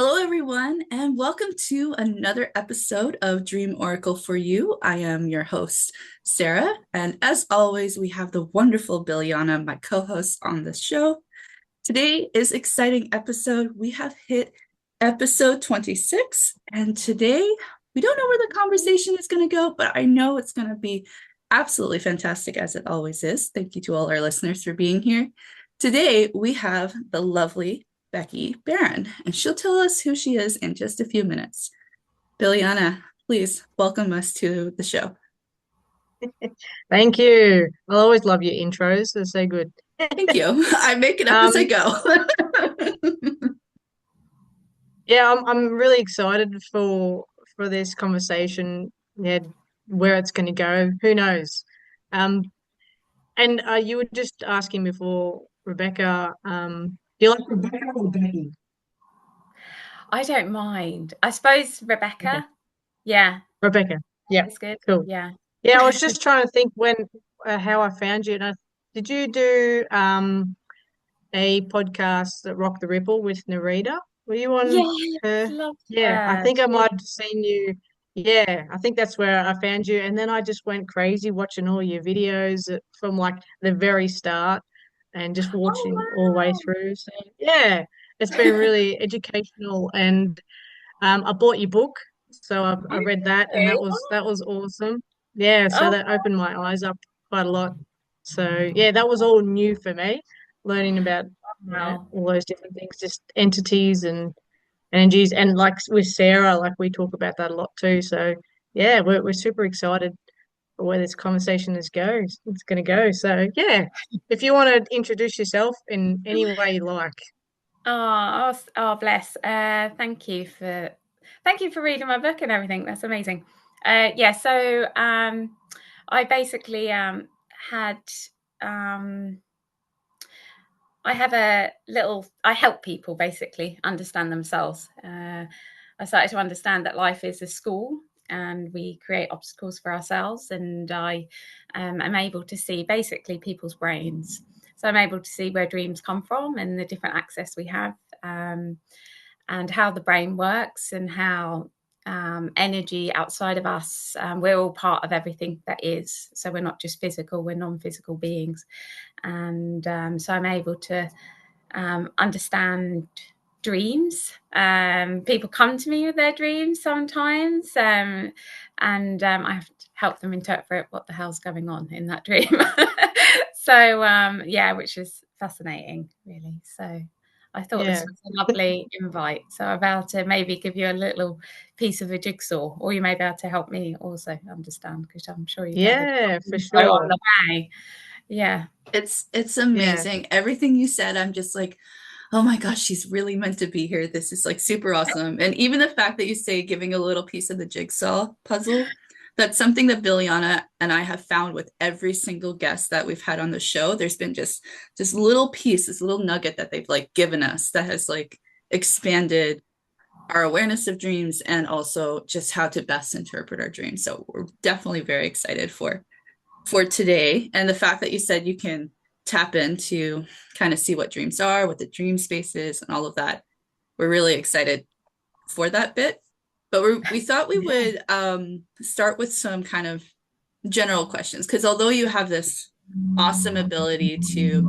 Hello, everyone, and welcome to another episode of Dream Oracle for You. I am your host, Sarah, and as always, we have the wonderful Biljana, my co-host on this show. Today is exciting episode. We have hit episode 26, and today we don't know where the conversation is going to go, but I know it's going to be absolutely fantastic as it always is. Thank you to all our listeners for being here. Today we have the lovely Becky Barron, and she'll tell us who she is in just a few minutes. Biljana, please welcome us to the show. Thank you. I always love your intros. They're so good. Thank you. I make it up as I Um, go. yeah, I'm really excited for this conversation. Yeah, where it's going to go, who knows? Um, and you were just asking before, Rebecca. Do you like Rebecca or Becky? I don't mind. I suppose Okay, Rebecca. Yeah, Rebecca. Yeah, it's good. cool. Yeah. Yeah, I was just trying to think when how I found you. Did you do a podcast that Rock the Ripple with Narita? Were you on Yes, her? love Yeah, I her. think I might have seen you. Yeah, I think that's where I found you. And then I just went crazy watching all your videos from like the very start and just watching all the way Oh through. So yeah, it's been wow. really educational. And I bought your book, so I read that, and Okay. that was awesome. Yeah, so Oh, that opened my eyes up quite a lot. So yeah, that was all new for me, learning about wow. all those different things, just entities and energies, and like with Sarah, like we talk about that a lot too. So yeah, we're super excited for where this conversation is goes. It's going to go. So yeah, if you want to introduce yourself in any way you like. Oh, bless. Thank you for reading my book and everything. That's amazing. Yeah, so I basically had um I have I help people basically understand themselves. I started to understand that life is a school and we create obstacles for ourselves. And I am able to see basically people's brains. So I'm able to see where dreams come from and the different access we have, and how the brain works and how energy outside of us, we're all part of everything that is. So we're not just physical, we're non-physical beings. And so I'm able to understand dreams. People come to me with their dreams sometimes, and I have to help them interpret what the hell's going on in that dream. So, yeah, which is fascinating, really. So, I thought this Yeah. was a lovely invite. So, I'm about to maybe give you a little piece of a jigsaw, or you may be able to help me also understand, because I'm sure you've had a Yeah, for info on sure. the way. Yeah. It's Yeah. amazing. Everything you said, I'm just like, oh my gosh, she's really meant to be here. This is like super awesome. And even the fact that you say giving a little piece of the jigsaw puzzle, that's something that Biljana and I have found with every single guest that we've had on the show. There's been just little piece, this little nugget that they've like given us that has like expanded our awareness of dreams and also just how to best interpret our dreams. So we're definitely very excited for today. And the fact that you said you can tap into kind of see what dreams are, what the dream space is, and all of that. We're really excited for that bit. But we thought we Yeah. would start with some kind of general questions because although you have this awesome ability to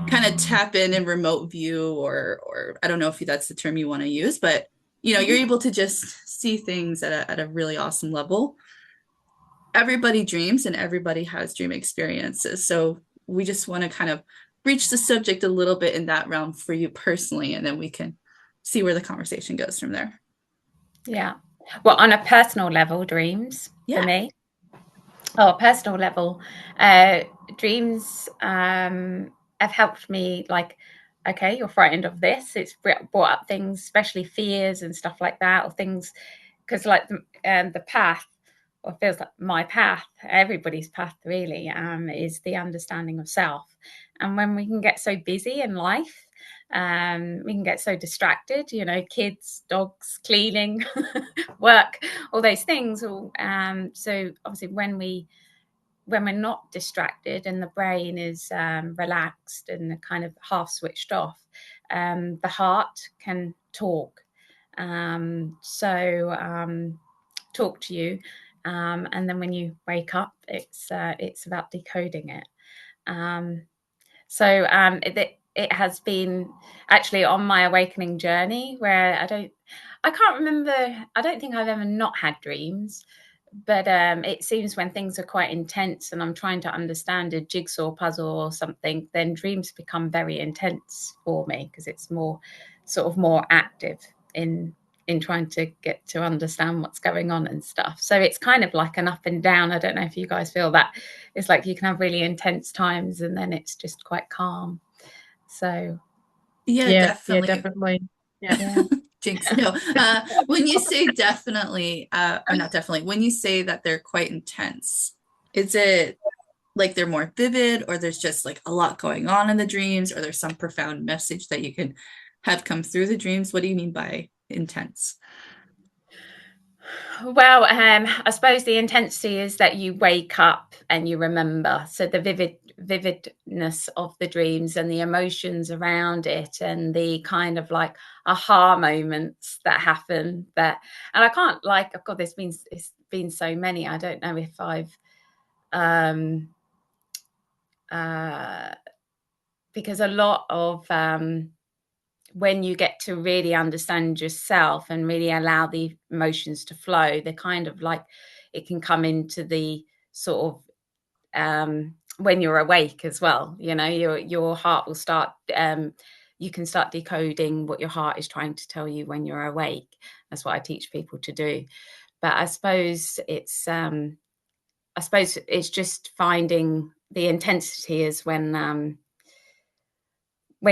kind of tap in remote view or I don't know if that's the term you want to use, but you're able to just see things at a really awesome level. Everybody dreams and everybody has dream experiences. So we just want to kind of breach the subject a little bit in that realm for you personally, and then we can see where the conversation goes from there. Yeah. Well, on a personal level, dreams for Yeah. me. Oh, personal level, uh, dreams have helped me. Like, okay, you're frightened of this. It's brought up things, especially fears and stuff like that, or things because, like, the path, or feels like my path, everybody's path really, is the understanding of self. And when we can get so busy in life, we can get so distracted, kids, dogs, cleaning, work, all those things. So obviously, when we're not distracted and the brain is relaxed and kind of half switched off, the heart can talk. talk to you, and then when you wake up, it's about decoding it. It has been actually on my awakening journey where I can't remember. I don't think I've ever not had dreams, but it seems when things are quite intense and I'm trying to understand a jigsaw puzzle or something, then dreams become very intense for me because it's more sort of more active in trying to get to understand what's going on and stuff. So it's kind of like an up and down. I don't know if you guys feel that. It's like you can have really intense times and then it's just quite calm. So Yeah, Yeah, definitely. definitely. Yeah. yeah. Jinx. No. When you say definitely, or not definitely, when you say that they're quite intense, is it like they're more vivid, or there's just like a lot going on in the dreams, or there's some profound message that you can have come through the dreams? What do you mean by intense? Well, I suppose the intensity is that you wake up and you remember. So the vividness of the dreams and the emotions around it and the kind of like aha moments that happen that, and I can't like, oh God, it's been so many. I don't know if I've, um, uh, because a lot of, when you get to really understand yourself and really allow the emotions to flow, they're kind of like it can come into the sort of when you're awake as well. You know, your heart will start. You can start decoding what your heart is trying to tell you when you're awake. That's what I teach people to do. But I suppose it's just finding the intensity is when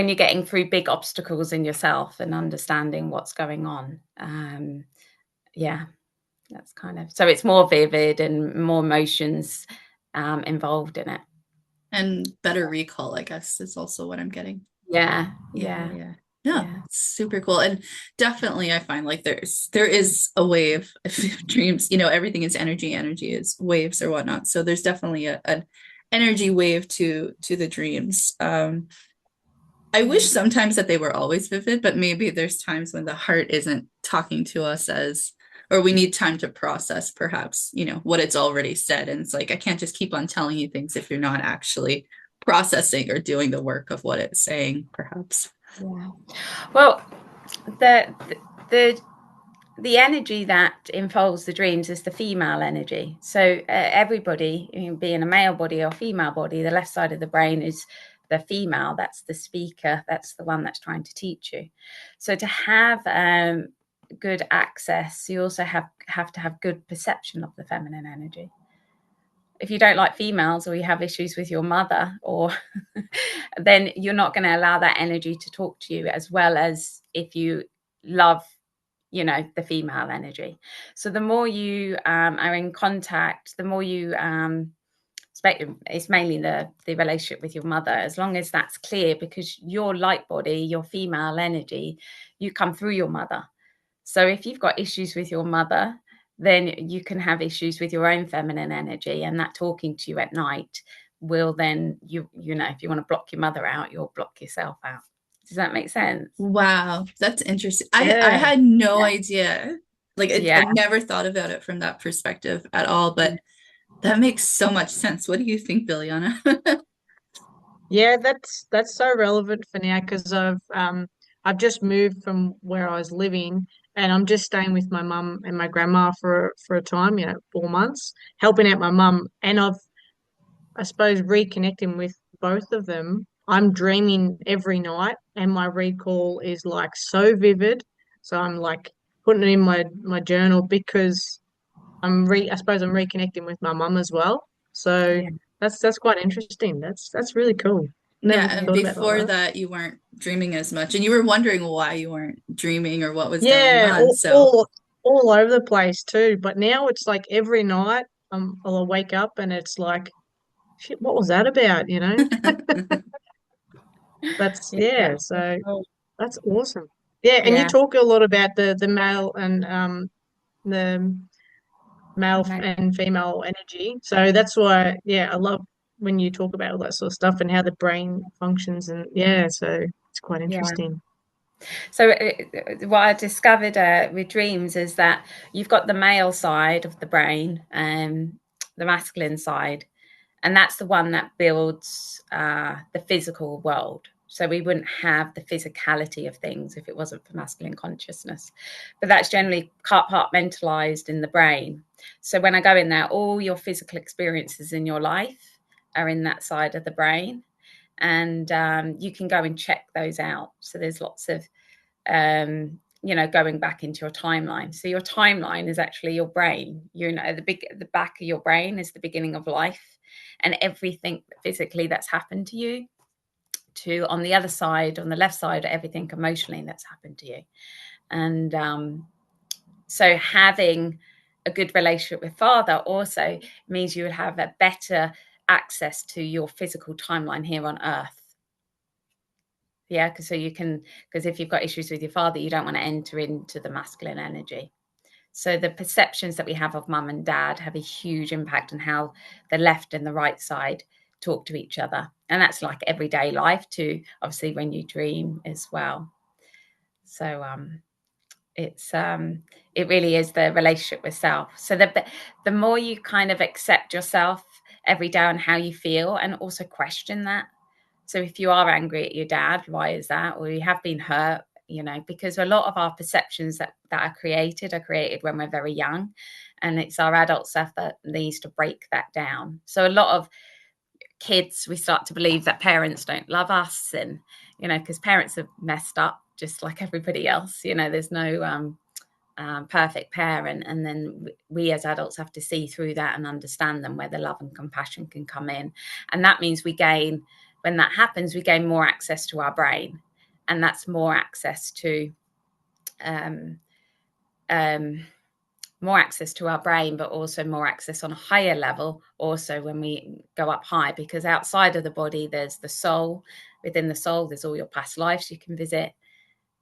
you're getting through big obstacles in yourself and understanding what's going on. Yeah, that's kind of so it's more vivid and more emotions involved in it. And better recall, I guess, is also what I'm getting. Yeah, Yeah, yeah, yeah, yeah. No, yeah, super cool. And definitely I find like there is a wave of dreams, everything is energy, energy is waves or whatnot. So there's definitely an energy wave to the dreams. I yeah, wish sometimes that they were always vivid, but maybe there's times when the heart isn't talking to us or we need time to process perhaps, what it's already said. And it's like, I can't just keep on telling you things if you're not actually processing or doing the work of what it's saying, perhaps. yeah. Well, the the the energy that involves the dreams is the female energy. So everybody, being a male body or female body, the left side of the brain is the female. That's the speaker. That's the one that's trying to teach you. So to have good access, you also have to have good perception of the feminine energy. If you don't like females or you have issues with your mother or then you're not going to allow that energy to talk to you as well as if you love the female energy. So the more you are in contact, the more you it's mainly the relationship with your mother, as long as that's clear, because your light body, your female energy, you come through your mother. So if you've got issues with your mother, then you can have issues with your own feminine energy, and that talking to you at night will then if you want to block your mother out, you'll block yourself out. Does that make sense? Wow, that's interesting. I Yeah. had no Yeah. idea. Like I Yeah. never thought about it from that perspective at all, but that makes so much sense. What do you think, Biljana? Yeah, that's so relevant for now because I've just moved from where I was living and I'm just staying with my mum and my grandma for a time, 4 months, helping out my mum. And I suppose reconnecting with both of them. I'm dreaming every night and my recall is like so vivid. So I'm like putting it in my journal because I suppose I'm reconnecting with my mum as well. So Yeah. that's quite interesting. That's really cool. Never Yeah, and thought about it like before that. that, you weren't dreaming as much, and you were wondering why you weren't dreaming or what was going Yeah, on. So, all over the place too. But now it's like every night I'll wake up and it's like, shit, what was that about? That's Yeah, yeah. that's so So cool. that's awesome. Yeah, and you Yeah. talk a lot about the male and the and female energy. So that's why, yeah, I love when you talk about all that sort of stuff and how the brain functions and yeah, so it's quite Yeah. interesting. So what I discovered with dreams is that you've got the male side of the brain and the masculine side, and that's the one that builds the physical world. So we wouldn't have the physicality of things if it wasn't for masculine consciousness. But that's generally compartmentalized in the brain. So when I go in there, all your physical experiences in your life are in that side of the brain. And you can go and check those out. So there's lots of going back into your timeline. So your timeline is actually your brain. The back of your brain is the beginning of life, and everything physically that's happened to you. To on the other side, on the left side, everything emotionally that's happened to you. And so having a good relationship with Father also means you would have a better access to your physical timeline here on Earth. Yeah, because if you've got issues with your father, you don't want to enter into the masculine energy. So the perceptions that we have of mum and dad have a huge impact on how the left and the right side talk to each other. And that's like everyday life too, obviously when you dream as well. So it really is the relationship with self. So the more you kind of accept yourself every day and how you feel, and also question that. So if you are angry at your dad, why is that? Or you have been hurt, because a lot of our perceptions that are created when we're very young. And it's our adult self that needs to break that down. So a lot of kids, we start to believe that parents don't love us, and, because parents are messed up just like everybody else. There's no perfect parent, and then we as adults have to see through that and understand them, where the love and compassion can come in. And that means when that happens, we gain more access to our brain, and that's more access to our brain, but also more access on a higher level also when we go up high, because outside of the body there's the soul. Within the soul there's all your past lives you can visit.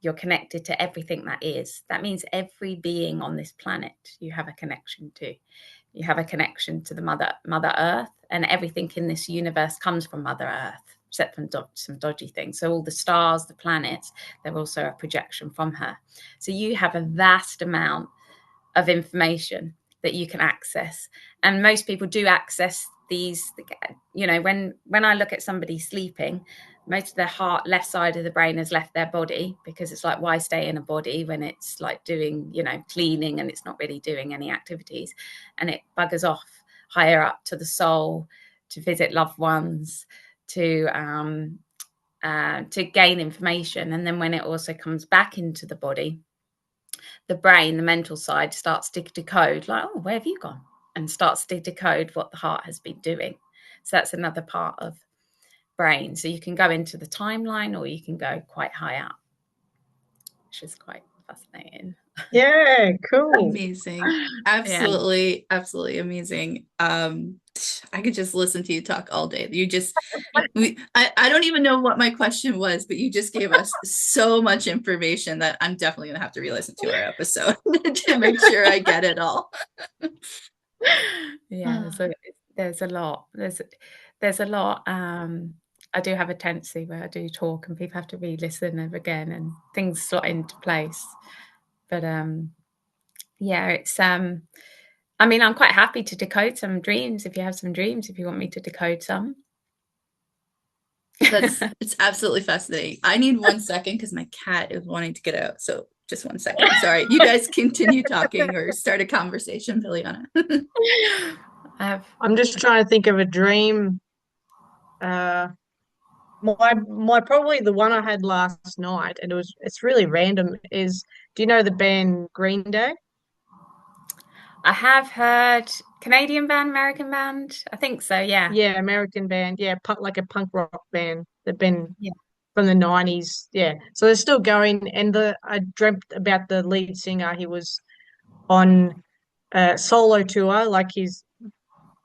You're connected to everything that is. That means every being on this planet you have a connection to. You have a connection to the Mother Earth, and everything in this universe comes from Mother Earth, except from some dodgy things. So all the stars, the planets, they're also a projection from her. So you have a vast amount of information that you can access. And most people do access these, when I look at somebody sleeping, most of their left side of the brain has left their body, because it's like, why stay in a body when it's like doing, cleaning, and it's not really doing any activities, and it buggers off higher up to the soul, to visit loved ones, to gain information. And then when it also comes back into the body, the brain, the mental side, starts to decode, like, oh, where have you gone? And starts to decode what the heart has been doing. So that's another part of brain. So you can go into the timeline, or you can go quite high up, which is quite fascinating. Yeah, cool. Amazing. Absolutely, absolutely amazing. I could just listen to you talk all day. I don't even know what my question was, but you just gave us so much information that I'm definitely gonna have to re-listen to our episode to make sure I get it all. Yeah, so there's a lot. There's a lot. I do have a tendency where I do talk and people have to re-listen again, and things slot into place. But yeah, it's I'm quite happy to decode some dreams. If you have some dreams, if you want me to decode some. It's absolutely fascinating. I need 1 second because my cat is wanting to get out. So just 1 second. Sorry. You guys continue talking or start a conversation, Biljana. I'm just trying to think of a dream. My probably the one I had last night, and it's really random, is, do you know the band Green Day? I have heard Canadian band, American band. I think so, yeah. Yeah, American band. Yeah, like a punk rock band. They've been from the 90s. Yeah. So they're still going, and I dreamt about the lead singer. He was on a solo tour, like his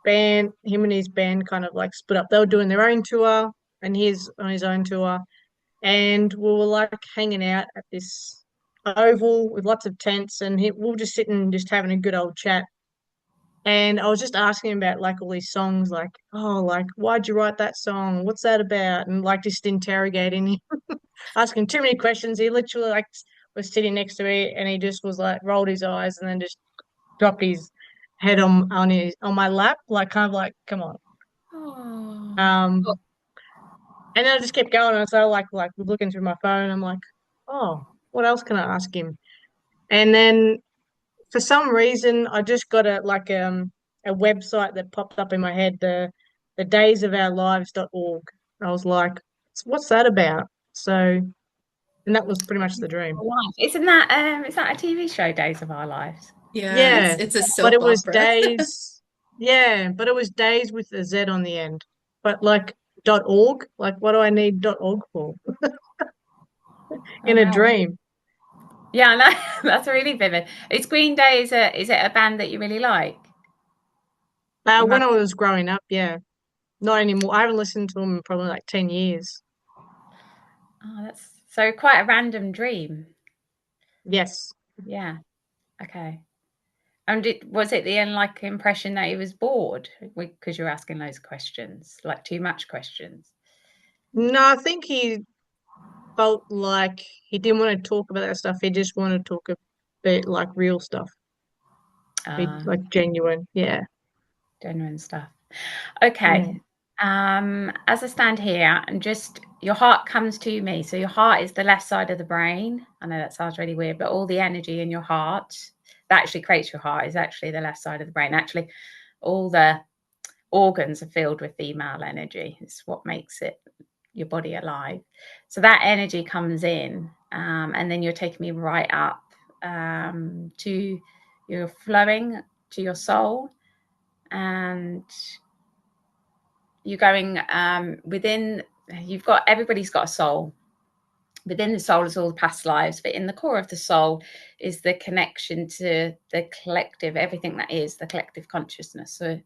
him and his band kind of like split up. They were doing their own tour, and he's on his own tour. And we were like hanging out at this oval with lots of tents, and we were just sitting, just having a good old chat. And I was just asking him about like all these songs, like, oh, like why'd you write that song? What's that about? And like just interrogating him, asking too many questions. He literally like was sitting next to me and he just was like rolled his eyes and then just dropped his head on my lap, like kind of like, come on. Oh. Um, and then I just kept going and so like looking through my phone, I'm like, oh, what else can I ask him? And then for some reason I just got a website that popped up in my head, the daysofourlives.org. I was like, what's that about? So, and that was pretty much the dream. Is that a TV show, Days of Our Lives? Yeah, Yeah, it's a but it soap was opera. days. Yeah, but it was days with a Z on the end. But like .org, like what do I need .org for Oh in a wow. dream? Yeah, I know. That's really vivid. Is Green Day is it a band that you really like? You When must. I was growing up, yeah, not anymore. I haven't listened to them in probably like 10 years. Oh, that's so quite a random dream. Yes. Yeah. Okay. And was it the like impression that he was bored because you're asking loads of questions, like too much questions? No, I think he felt like he didn't want to talk about that stuff. He just wanted to talk a bit like real stuff, be Uh, like genuine. Yeah. Genuine stuff. Yeah. Okay. As I stand here and just your heart comes to me. So your heart is the left side of the brain. I know that sounds really weird, but all the energy in your heart that actually creates your heart is actually the left side of the brain. Actually, all the organs are filled with female energy. It's what makes it your body alive. So that energy comes in, and then you're taking me right up to you're flowing to your soul, and you're going within. You've got everybody's got a soul. Within the soul is all the past lives, but in the core of the soul is the connection to the collective, everything that is the collective consciousness. So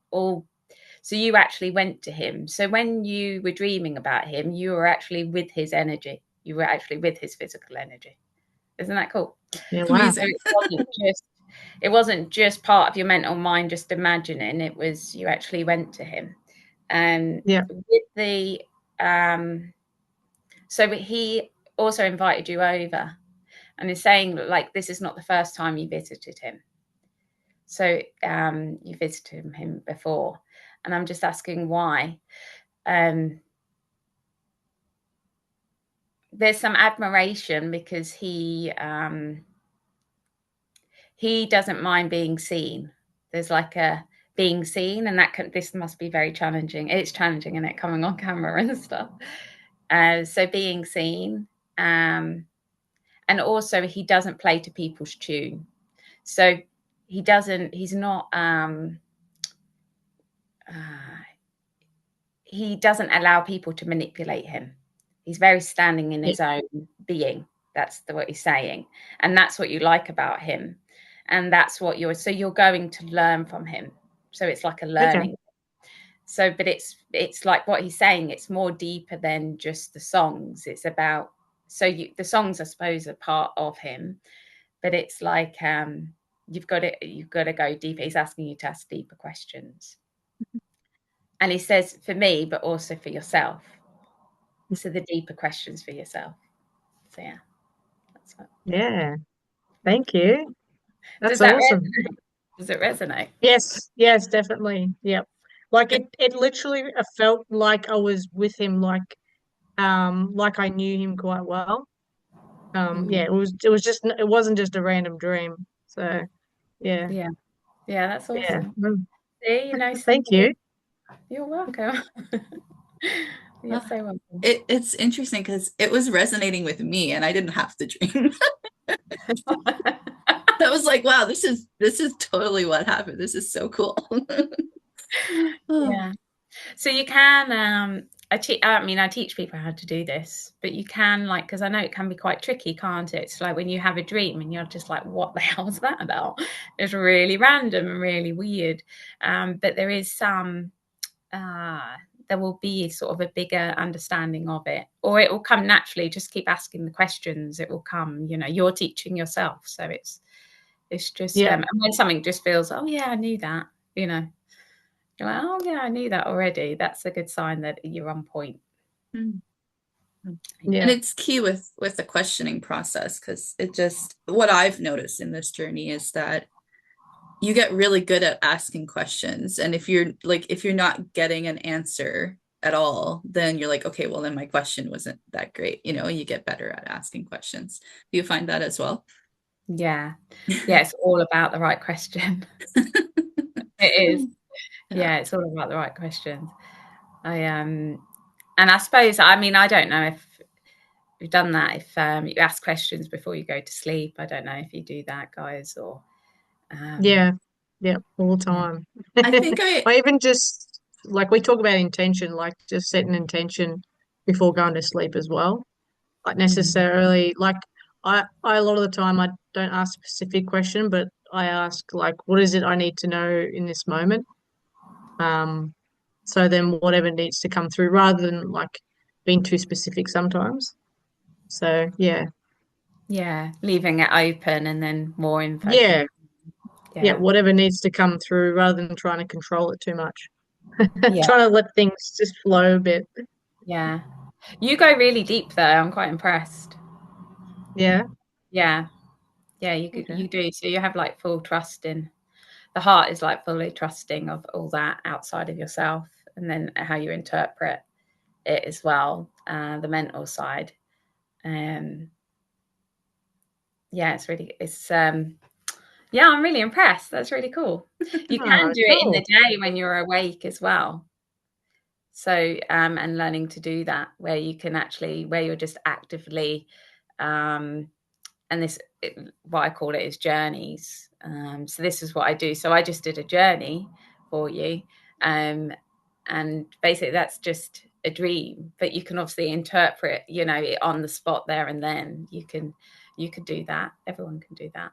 you actually went to him. So when you were dreaming about him, you were actually with his energy. You were actually with his physical energy. Isn't that cool? Yeah. Wow. So Amazing. it wasn't just part of your mental mind just imagining. It was you actually went to him. And Yeah. with the so he also invited you over and is saying like this is not the first time you visited him. So you visited him before. And I'm just asking why. Um, there's some admiration because he doesn't mind being seen. There's like a being seen, and this must be very challenging. It's challenging, and it coming on camera and stuff. So being seen, and also he doesn't play to people's tune. So he doesn't. He's not. Uh, he doesn't allow people to manipulate him. He's very standing in Yeah. his own being. That's what he's saying. And that's what you like about him. And that's what you're going to learn from him. So it's like a Okay. learning. So, but it's like what he's saying, it's more deeper than just the songs. It's about, the songs, I suppose, are part of him, but it's like, you've got to go deeper. He's asking you to ask deeper questions. And he says for me, but also for yourself. So the deeper questions for yourself. So yeah, that's what. Yeah. Thank you. Does That's that awesome. resonate? Does it resonate? Yes. Yes, definitely. Yep. Like it literally felt like I was with him, like I knew him quite well. Yeah, Mm. it wasn't just a random dream. So yeah. Yeah, yeah, that's Yeah. awesome. See, you know Thank somebody. you. You're welcome. You're Uh, so welcome. it's interesting because it was resonating with me and I didn't have to dream. I was like, wow, this is totally what happened. This is so cool. Oh, Yeah. So you can, I teach people how to do this, but you can like, because I know it can be quite tricky, can't it? It's like when you have a dream and you're just like, what the hell is that about? It's really random and really weird. But there is there will be sort of a bigger understanding of it, or it will come naturally. Just keep asking the questions. It will come, you're teaching yourself. So it's just, Yeah. and when something just feels, oh yeah, I knew that. you know, you're like, oh yeah, I knew that already. That's a good sign that you're on point. Mm. And Yeah. it's key with the questioning process, because it just, what I've noticed in this journey is that you get really good at asking questions. And if you're not getting an answer at all, then you're like, okay, well then my question wasn't that great. You know, you get better at asking questions. Do you find that as well? Yeah. Yeah, it's all about the right question. It is. Yeah. Yeah, it's all about the right questions. And I suppose, I mean, I don't know if you've done that, if you ask questions before you go to sleep. I don't know if you do that, guys, or Yeah. Yeah. All the yeah. time. I think I even just like we talk about intention, like just set an intention before going to sleep as well. Like necessarily, like I a lot of the time I don't ask a specific question, but I ask like, what is it I need to know in this moment? Um, so then whatever needs to come through, rather than like being too specific sometimes. So yeah, Yeah, leaving it open and then more info can. yeah, yeah, Yeah. whatever needs to come through, rather than trying to control it too much. Yeah. Trying to let things just flow a bit. Yeah. You go really deep though. I'm quite impressed. Yeah. Yeah. Yeah, okay. you do. So you have like full trust in the heart is like fully trusting of all that outside of yourself, and then how you interpret it as well, the mental side. Um yeah, yeah, I'm really impressed. That's really cool. You can Oh, do it in the cool. day when you're awake as well. So, and learning to do that where you can actually, where you're just actively, um, and what I call it is journeys. So this is what I do. So I just did a journey for you. Um, and basically that's just a dream, but you can obviously interpret, it on the spot there and then. You can do that. Everyone can do that.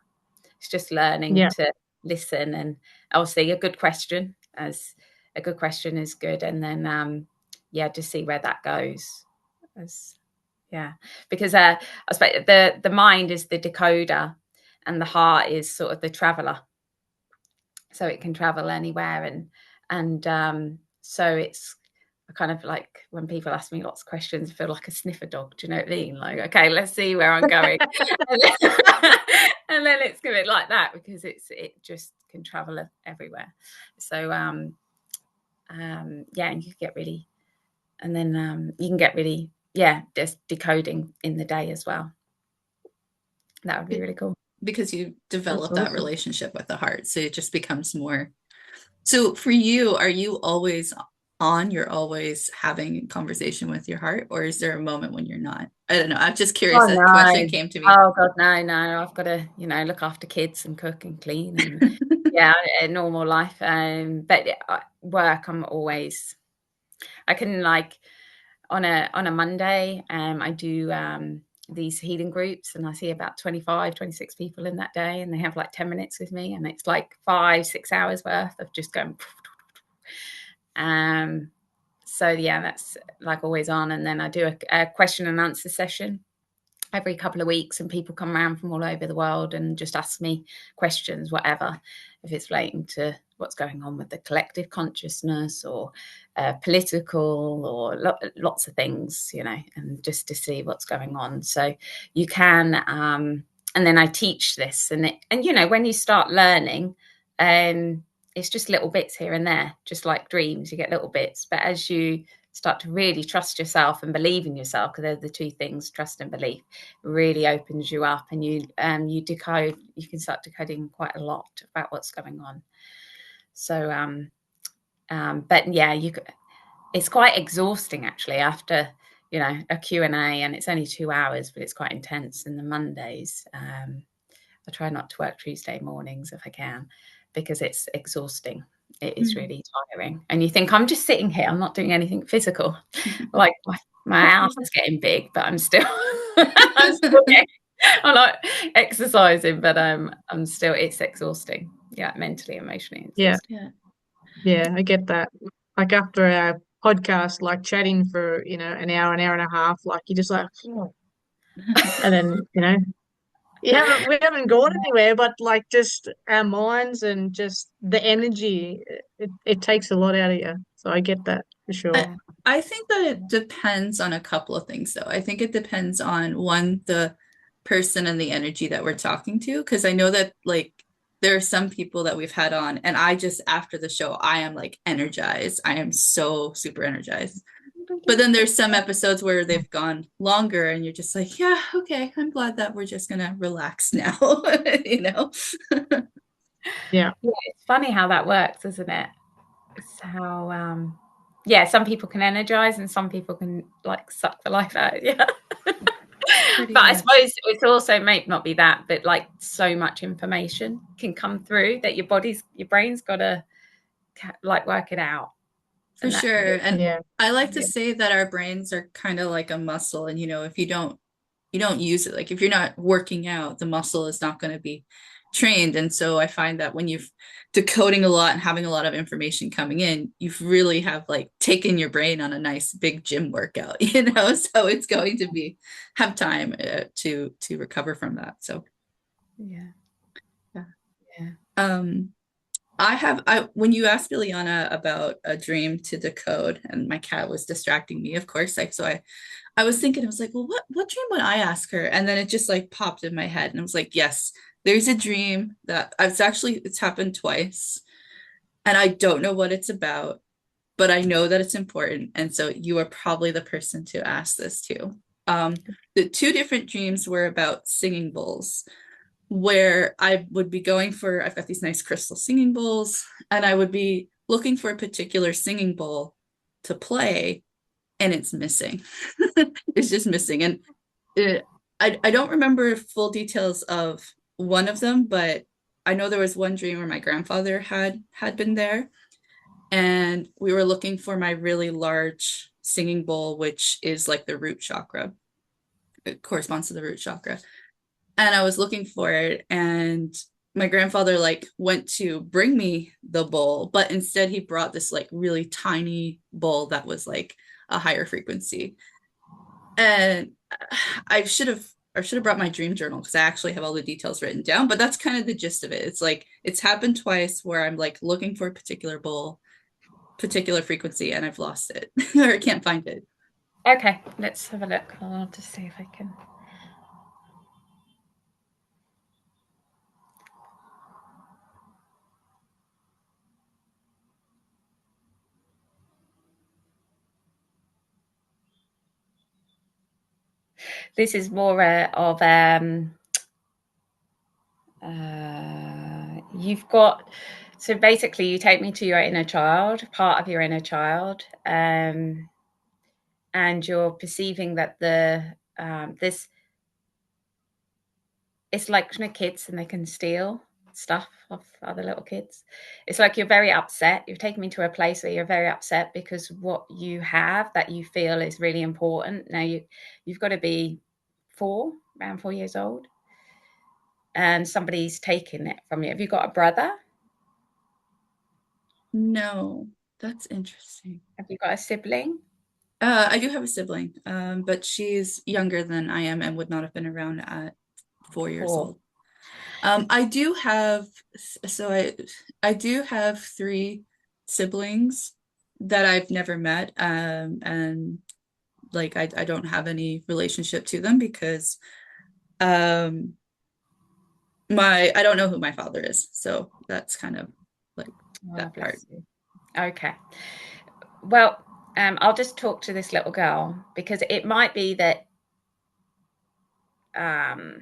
It's just learning Yeah. to listen, and obviously a good question is good. And then, yeah, just see where that goes. As, yeah, because I suppose the mind is the decoder and the heart is sort of the traveler. So it can travel anywhere. And so it's kind of like when people ask me lots of questions, I feel like a sniffer dog. Do you know what I mean? Like, okay, let's see where I'm going. And then it's a bit like that because it just can travel everywhere. So yeah, and you get really, and then you can get really, yeah, just decoding in the day as well. That would be really cool. Because you That's develop that awesome. relationship with the heart, so it just becomes more. So for you, are you always on? You're always having conversation with your heart, or is there a moment when you're not? I don't know. I'm just curious. Oh That question no. came to me. Oh God, no. I've got to, look after kids and cook and clean and yeah, a normal life. But work, I can like on a Monday, I do these healing groups and I see about 25, 26 people in that day, and they have like 10 minutes with me, and it's like 5-6 hours worth of just going. So yeah, that's like always on. And then I do a question and answer session every couple of weeks, and people come around from all over the world and just ask me questions, whatever, if it's relating to what's going on with the collective consciousness or political or lots of things, and just to see what's going on. So you can, and then I teach this, and when you start learning, it's just little bits here and there, just like dreams, you get little bits. But as you start to really trust yourself and believe in yourself, because they're the two things, trust and belief, really opens you up, and you can start decoding quite a lot about what's going on. So but yeah, it's quite exhausting actually after a Q&A, and it's only 2 hours, but it's quite intense. And the Mondays, I try not to work Tuesday mornings if I can, because it's exhausting. It is really tiring. And you think, I'm just sitting here, I'm not doing anything physical. Like my ass is getting big, but I'm still I'm not exercising, but I'm still, it's exhausting. Yeah, mentally, emotionally Yeah. exhausting. Yeah. Yeah, I get that. Like after our podcast, like chatting for, an hour and a half, like you just like, "Oh." And then, We haven't gone anywhere, but like just our minds and just the energy, it takes a lot out of you. So I get that for sure. I, Yeah. I think that it depends on a couple of things, though. I think it depends on one, the person and the energy that we're talking to. Because I know that, like, there are some people that we've had on, and I just, after the show, I am like energized. I am so super energized. But then there's some episodes where they've gone longer, and you're just like, yeah, okay, I'm glad that we're just gonna relax now, you know? Yeah. Yeah, it's funny how that works, isn't it? It's how yeah, some people can energize and some people can like suck the life out of you. Pretty But I much. suppose it's also may not be that, but like so much information can come through that your brain's got to like work it out, For and that can sure. be And Yeah. I like to yeah. say that our brains are kind of like a muscle. And, if you don't use it, like if you're not working out, the muscle is not going to be trained. And so I find that when you've decoding a lot and having a lot of information coming in, you've really have like taken your brain on a nice big gym workout, so it's going to be have time to recover from that. So Yeah. yeah. Yeah. Um, I when you asked Biljana about a dream to decode, and my cat was distracting me, of course. I was thinking, I was like, well, what dream would I ask her? And then it just like popped in my head, and I was like, yes, there's a dream that it's happened twice, and I don't know what it's about, but I know that it's important, and so you are probably the person to ask this to. The two different dreams were about singing bowls, where I would be I've got these nice crystal singing bowls, and I would be looking for a particular singing bowl to play, and it's missing. It's just missing. And it, I don't remember full details of one of them, but I know there was one dream where my grandfather had been there, and we were looking for my really large singing bowl, which is like the root chakra. It corresponds to the root chakra. And I was looking for it, and my grandfather like went to bring me the bowl, but instead he brought this like really tiny bowl that was like a higher frequency. And I should have brought my dream journal because I actually have all the details written down, but that's kind of the gist of it. It's like it's happened twice where I'm like looking for a particular bowl, particular frequency, and I've lost it or I can't find it. Okay, let's have a look. I'll just see if I can. This is more of you've got, so basically you take me to your inner child, part of your inner child, and you're perceiving that this, it's like kids and they can steal stuff off other little kids. It's like you're very upset. You've taken me to a place where you're very upset because what you have that you feel is really important. Now you've got to be around 4 years old, and somebody's taken it from you. Have you got a brother? No, that's interesting. Have you got a sibling? I do have a sibling, but she's younger than I am and would not have been around at 4 years Four. old. I do have, so I do have three siblings that I've never met, and like I don't have any relationship to them because um I don't know who my father is, so that's kind of like Oh, that part. bless you. Okay. Well, I'll just talk to this little girl because it might be that um,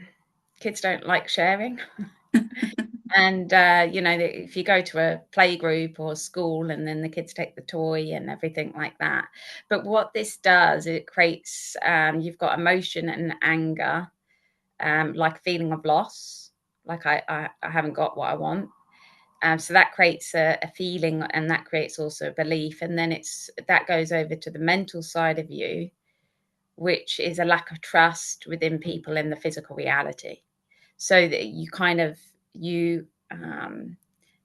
kids don't like sharing. And, if you go to a play group or school and then the kids take the toy and everything like that. But what this does, it creates, you've got emotion and anger, like feeling of loss, like I haven't got what I want. So that creates a feeling, and that creates also a belief. And then that goes over to the mental side of you, which is a lack of trust within people in the physical reality. So that you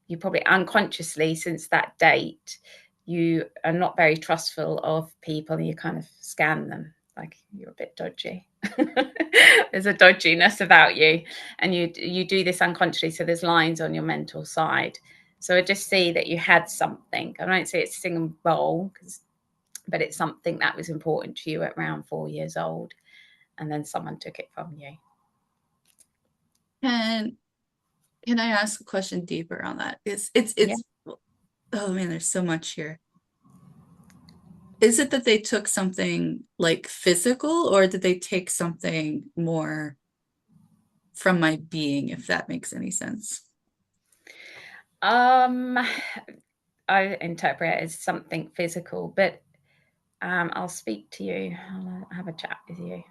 you probably unconsciously, since that date, you are not very trustful of people, and you kind of scan them. like you're a bit dodgy. There's a dodginess about you, and you do this unconsciously. So there's lines on your mental side. So I just see that you had something. I don't say it's sing and bowl, but it's something that was important to you at around 4 years old, and then someone took it from you. And can I ask a question deeper on that? Yeah. Oh man, there's so much here. Is it that they took something like physical, or did they take something more from my being, if that makes any sense? I interpret it as something physical, but I'll speak to you. I'll have a chat with you.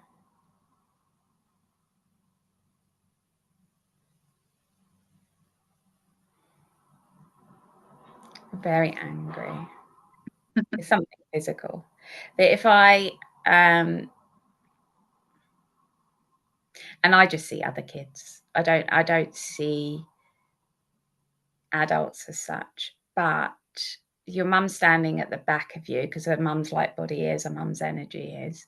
Very angry. It's something physical. But if I and I just see other kids. I don't see adults as such. But your mum's standing at the back of you because her mum's light body is, her mum's energy is.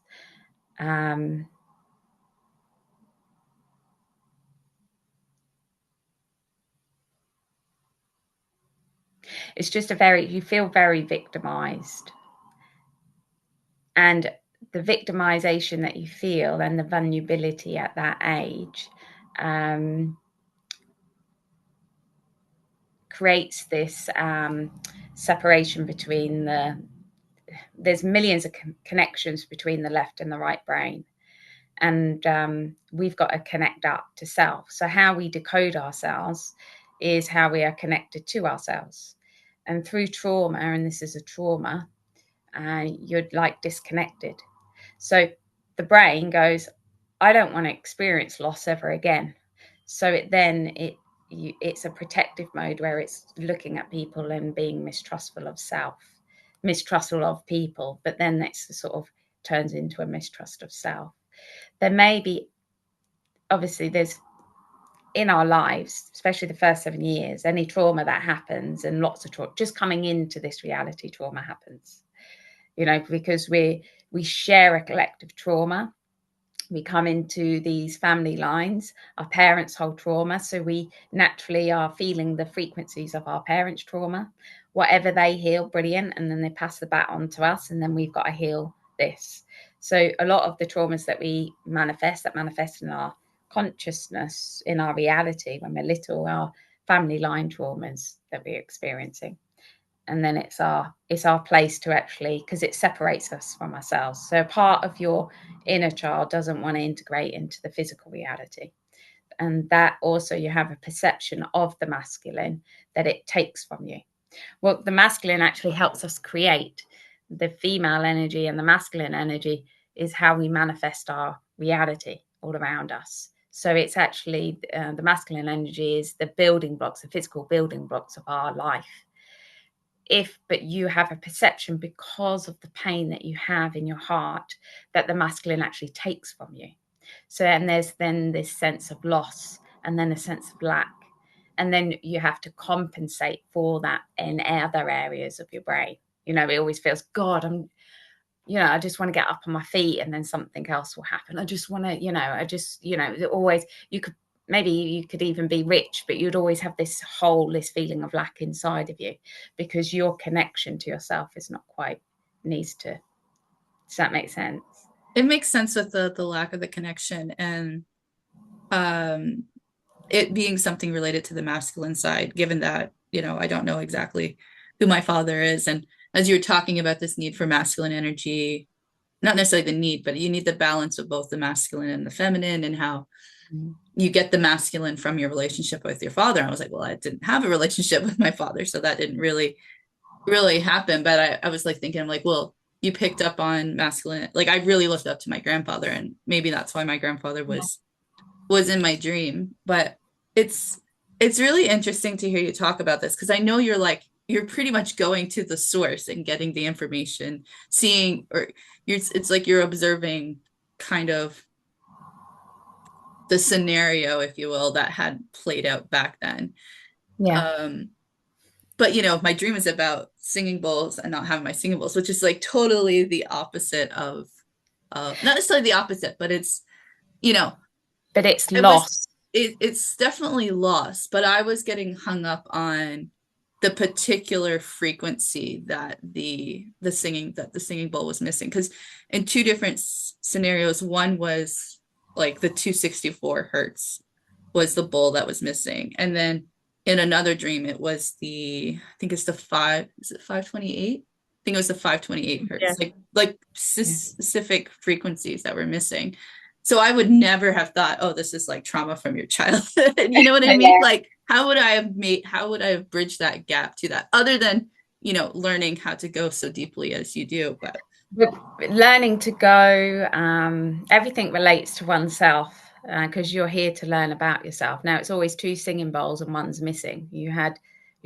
It's just you feel very victimized. And the victimization that you feel and the vulnerability at that age creates this separation between there's millions of connections between the left and the right brain. And we've got to connect up to self. So how we decode ourselves is how we are connected to ourselves. And through trauma, and this is a trauma, you're like disconnected. So the brain goes, I don't want to experience loss ever again. So it's a protective mode where it's looking at people and being mistrustful of self, mistrustful of people, but then that's sort of turns into a mistrust of self. There may be, obviously, there's in our lives, especially the first 7 years, any trauma that happens, and lots of trauma, just coming into this reality, trauma happens, because we share a collective trauma. We come into these family lines, our parents hold trauma, so we naturally are feeling the frequencies of our parents' trauma. Whatever they heal, brilliant, and then they pass the baton to us, and then we've got to heal this. So a lot of the traumas that manifest in our consciousness, in our reality when we're little, are family line traumas that we're experiencing. And then it's our place to actually, because it separates us from ourselves. So part of your inner child doesn't want to integrate into the physical reality. And that also, you have a perception of the masculine that it takes from you. Well, the masculine actually helps us create. The female energy and the masculine energy is how we manifest our reality all around us. So it's actually the masculine energy is the building blocks, the physical building blocks of our life. But you have a perception, because of the pain that you have in your heart, that the masculine actually takes from you. So, and there's then this sense of loss, and then a sense of lack, and then you have to compensate for that in other areas of your brain. It always feels, God, I just want to get up on my feet, and then something else will happen. I just want to, always, maybe you could even be rich, but you'd always have this feeling of lack inside of you, because your connection to yourself is not quite does that make sense? It makes sense with the lack of the connection, and it being something related to the masculine side, given that, I don't know exactly who my father is. And as you're talking about this need for masculine energy, not necessarily the need, but you need the balance of both the masculine and the feminine, and how you get the masculine from your relationship with your father. I was like, well, I didn't have a relationship with my father, so that didn't really happen. But I was like thinking, I'm like, well, you picked up on masculine. Like, I really looked up to my grandfather, and maybe that's why my grandfather was in my dream. But it's really interesting to hear you talk about this, because I know you're pretty much going to the source and getting the information, seeing, or it's like you're observing kind of the scenario, if you will, that had played out back then. Yeah. But my dream is about singing bowls and not having my singing bowls, which is like totally the opposite of Not necessarily the opposite, but it's, you know, But it's it was lost. it's definitely lost, but I was getting hung up on the particular frequency that the singing bowl was missing, because in two different scenarios, one was like the 264 hertz was the bowl that was missing, and then in another dream it was the, I think it's the 528, I think it was the 528 Yeah. hertz, like specific frequencies that were missing. So I would never have thought, oh, this is like trauma from your childhood. You know what I mean? Yeah. Like, how would I have bridged that gap to that, other than, learning how to go so deeply as you do? But Learning to go, everything relates to oneself, because you're here to learn about yourself. Now, it's always two singing bowls and one's missing. You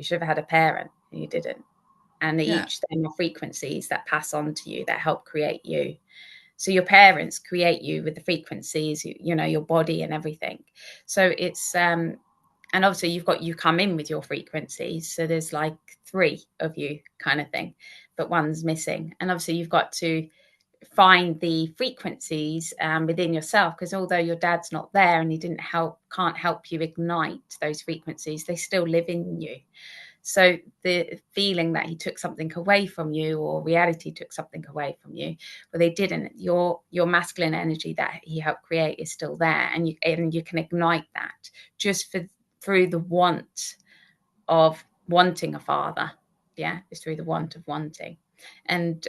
should have had a parent, and you didn't. And they yeah, each then are frequencies that pass on to you that help create you. So your parents create you with the frequencies, your body and everything. So it's and obviously you come in with your frequencies. So there's like three of you kind of thing, but one's missing. And obviously you've got to find the frequencies within yourself, because although your dad's not there and he can't help you ignite those frequencies, they still live in you. So the feeling that he took something away from you, or reality took something away from you, well, they didn't. Your masculine energy that he helped create is still there, and you can ignite that just through the want of wanting a father. Yeah, it's through the want of wanting and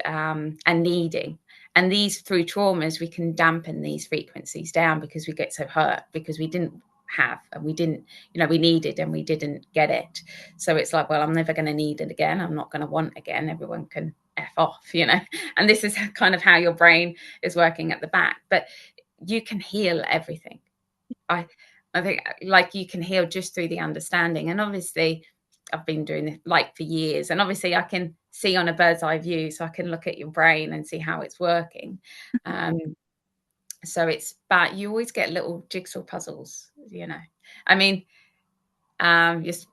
needing. And these, through traumas, we can dampen these frequencies down because we get so hurt because we didn't have, and we didn't, we needed and we didn't get it. So it's like, well, I'm never going to need it again. I'm not going to want again. Everyone can F off, and this is kind of how your brain is working at the back. But you can heal everything. I think, like, you can heal just through the understanding. And obviously I've been doing it like for years, and obviously I can see on a bird's eye view, so I can look at your brain and see how it's working. So but you always get little jigsaw puzzles, I mean, just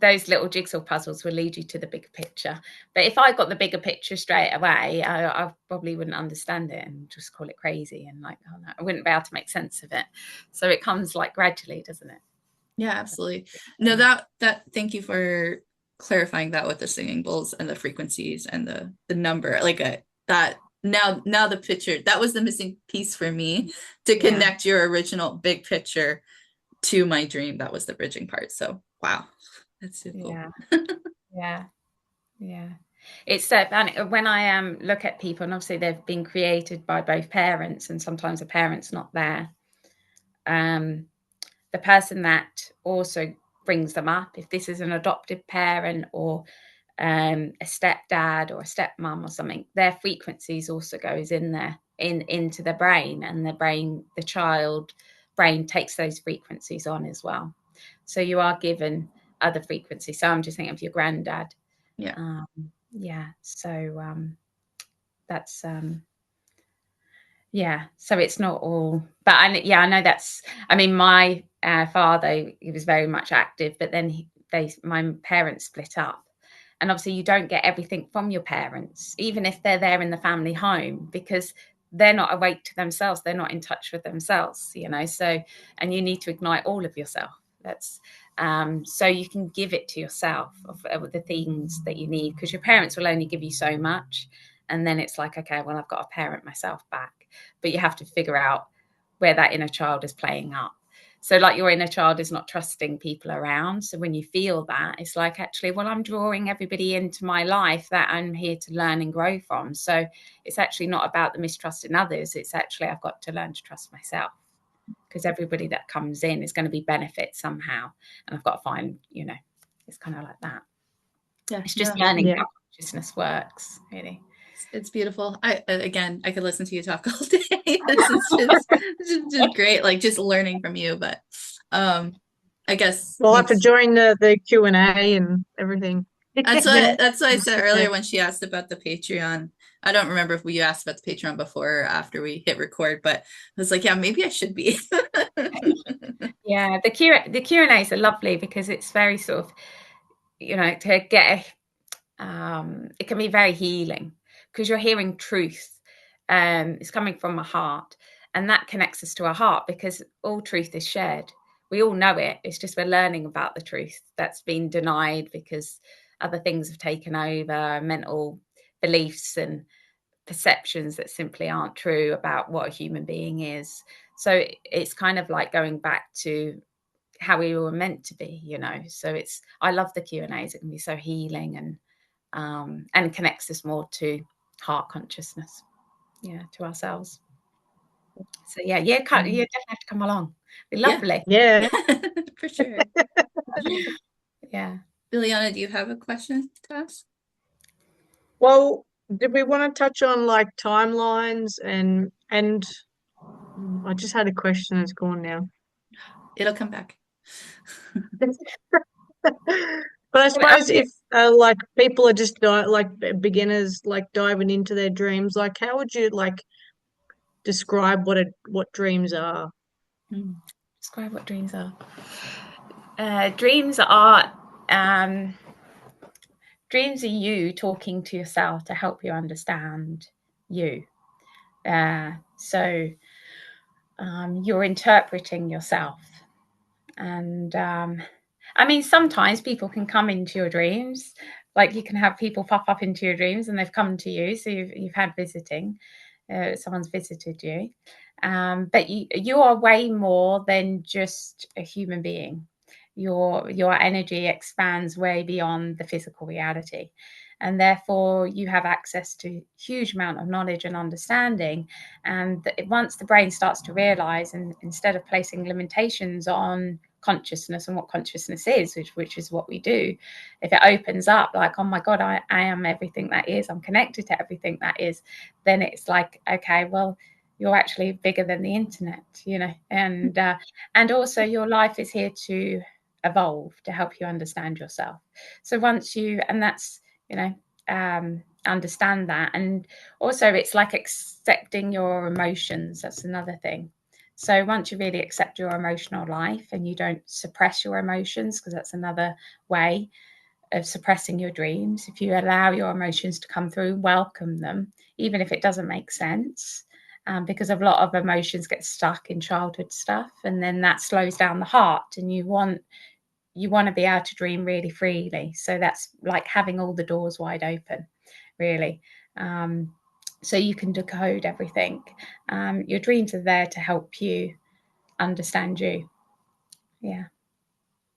those little jigsaw puzzles will lead you to the bigger picture. But if I got the bigger picture straight away, I probably wouldn't understand it and just call it crazy, and like, oh no, I wouldn't be able to make sense of it. So it comes like gradually, doesn't it? yeah, absolutely. No, that thank you for clarifying that with the singing bowls and the frequencies and the number, like that. Now the picture, that was the missing piece for me to connect your original big picture to my dream. That was the bridging part. So wow, that's so cool. Yeah. It's so when I look at people, and obviously they've been created by both parents, and sometimes the parent's not there. The person that also brings them up, if this is an adoptive parent or a stepdad or a stepmom or something, their frequencies also goes in there, into the brain, and the child brain takes those frequencies on as well. So you are given other frequencies. So I'm just thinking of your granddad. So that's so it's not all, but I know that's, I mean, my father, he was very much active, but then my parents split up, and obviously you don't get everything from your parents, even if they're there in the family home, because they're not awake to themselves, they're not in touch with themselves, so, and you need to ignite all of yourself. That's so you can give it to yourself of the things that you need, because your parents will only give you so much, and then it's like, okay, well, I've got to parent myself back. But you have to figure out where that inner child is playing up. So like, your inner child is not trusting people around. So when you feel that, it's like, actually, well, I'm drawing everybody into my life that I'm here to learn and grow from. So it's actually not about the mistrust in others. It's actually, I've got to learn to trust myself, because everybody that comes in is going to be benefit somehow. And I've got to find, it's kind of like that. Yeah, it's just learning how consciousness works, really. It's beautiful. I could listen to you talk all day. It's just great, like just learning from you. But I guess we'll have to join the Q&A and everything. That's what I said earlier when she asked about the Patreon. I don't remember if we asked about the Patreon before or after we hit record, but I was like, yeah, maybe I should be. Yeah, the Q&As are lovely, because it's very sort of, to get it can be very healing, because you're hearing truth. It's coming from my heart, and that connects us to our heart, because all truth is shared. We all know it. It's just we're learning about the truth that's been denied because other things have taken over, mental beliefs and perceptions that simply aren't true about what a human being is. So it's kind of like going back to how we were meant to be, you know. So I love the Q&As. It can be so healing and connects us more to heart consciousness, to ourselves. So you definitely have to come along. It'd be lovely. Yeah. For sure. Yeah. Biljana, do you have a question to ask? Well, did we want to touch on like timelines and I just had a question that's gone now. It'll come back. But I suppose if like people are just like beginners, like diving into their dreams, like how would you like describe what dreams are? Describe what dreams are. Dreams are you talking to yourself to help you understand you. So you're interpreting yourself. And I mean, sometimes people can come into your dreams. Like you can have people pop up into your dreams and they've come to you. So you've had visiting. Someone's visited you. But you are way more than just a human being. Your energy expands way beyond the physical reality, and therefore you have access to a huge amount of knowledge and understanding. And once the brain starts to realize, and instead of placing limitations on consciousness and what consciousness is, which is what we do, if it opens up like, oh my God, I am everything that is, I'm connected to everything that is, then it's like, okay, well, you're actually bigger than the internet, you know. And also your life is here to evolve, to help you understand yourself. So once you, and that's, you know, understand that. And also it's like accepting your emotions. That's another thing. So once you really accept your emotional life and you don't suppress your emotions, because that's another way of suppressing your dreams. If you allow your emotions to come through, welcome them, even if it doesn't make sense, because a lot of emotions get stuck in childhood stuff, and then that slows down the heart, and you want to be able to dream really freely. So that's like having all the doors wide open, really. So you can decode everything. Your dreams are there to help you understand you. Yeah.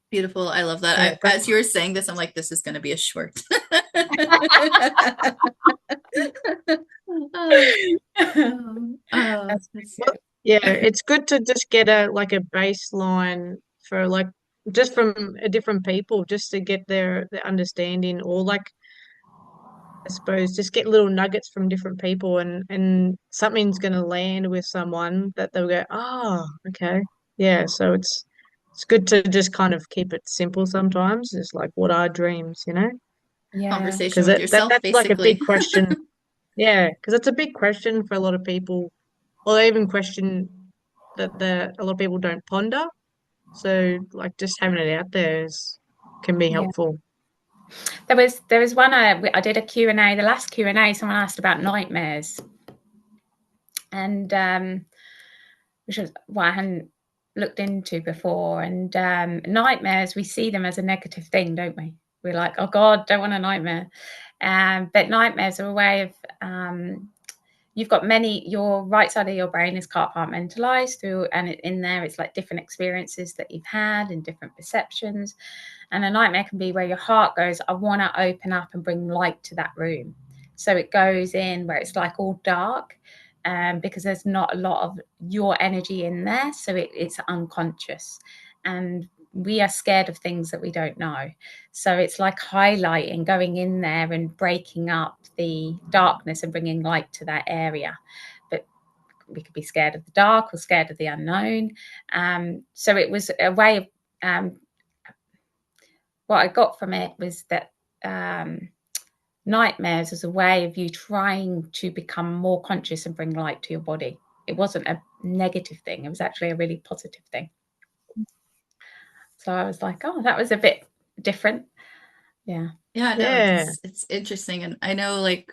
Beautiful. I love that. Yeah, As you were saying this, I'm like, this is going to be a short. yeah, it's good to just get a baseline for like just from different people, just to get their understanding, or like I suppose just get little nuggets from different people, and something's going to land with someone that they'll go, oh, okay, yeah. So it's good to just kind of keep it simple sometimes. It's like, what are dreams, you know? Yeah. Conversation Because with yourself, that's like a big basically. question. Yeah, because it's a big question for a lot of people. Or they even question that a lot of people don't ponder. So like just having it out there can be Yeah. helpful. There was one I did a Q&A, the last Q&A, someone asked about nightmares, and which was what I hadn't looked into before. And nightmares, we see them as a negative thing, don't we? We're like, oh God, don't want a nightmare. But nightmares are a way of you've got your right side of your brain is compartmentalized through, and in there it's like different experiences that you've had and different perceptions. And a nightmare can be where your heart goes, I want to open up and bring light to that room. So it goes in where it's like all dark, because there's not a lot of your energy in there. So it's unconscious. And we are scared of things that we don't know. So it's like highlighting, going in there and breaking up the darkness and bringing light to that area. But we could be scared of the dark or scared of the unknown. So it was a way of what I got from it was that nightmares is a way of you trying to become more conscious and bring light to your body. It wasn't a negative thing. It was actually a really positive thing. So I was like, oh, that was a bit different. Yeah. Yeah, no, Yeah. it's interesting. And I know like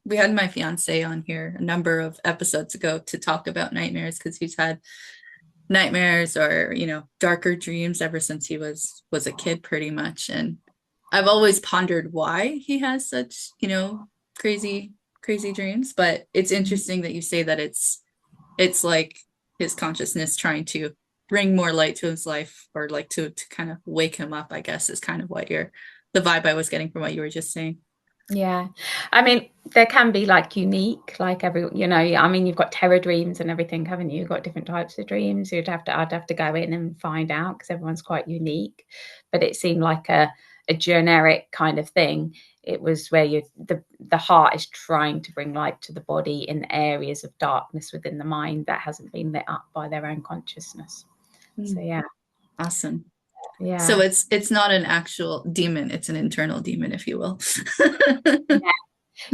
we had my fiance on here a number of episodes ago to talk about nightmares because he's had nightmares or, darker dreams ever since he was a kid pretty much. And I've always pondered why he has such, crazy crazy dreams, but it's interesting that you say that it's like his consciousness trying to bring more light to his life or like to kind of wake him up, I guess is kind of what the vibe I was getting from what you were just saying. Yeah. I mean, there can be like unique, like I mean, you've got terror dreams and everything, haven't you? You've got different types of dreams. I'd have to go in and find out because everyone's quite unique. But it seemed like a generic kind of thing. It was where the heart is trying to bring light to the body in areas of darkness within the mind that hasn't been lit up by their own consciousness. So yeah. Awesome. So Yeah. it's not an actual demon, it's an internal demon, if you will. Yeah.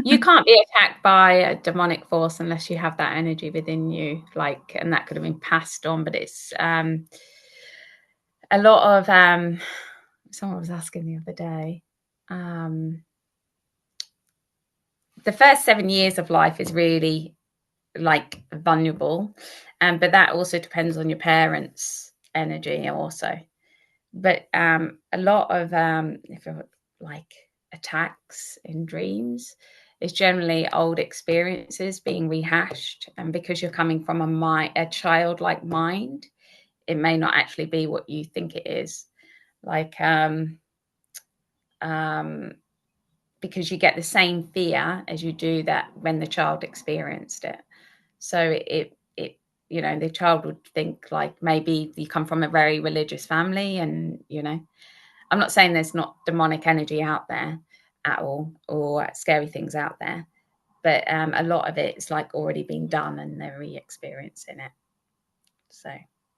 You can't be attacked by a demonic force unless you have that energy within you, and that could have been passed on. But it's a lot of someone was asking the other day. The first 7 years of life is really like vulnerable, but that also depends on your parents' energy also. But a lot of if you're like attacks in dreams is generally old experiences being rehashed, and because you're coming from a childlike mind, it may not actually be what you think it is. Like um, because you get the same fear as you do that when the child experienced it. So the child would think like maybe you come from a very religious family, and I'm not saying there's not demonic energy out there at all or scary things out there, but a lot of it is like already been done and they're re-experiencing it. So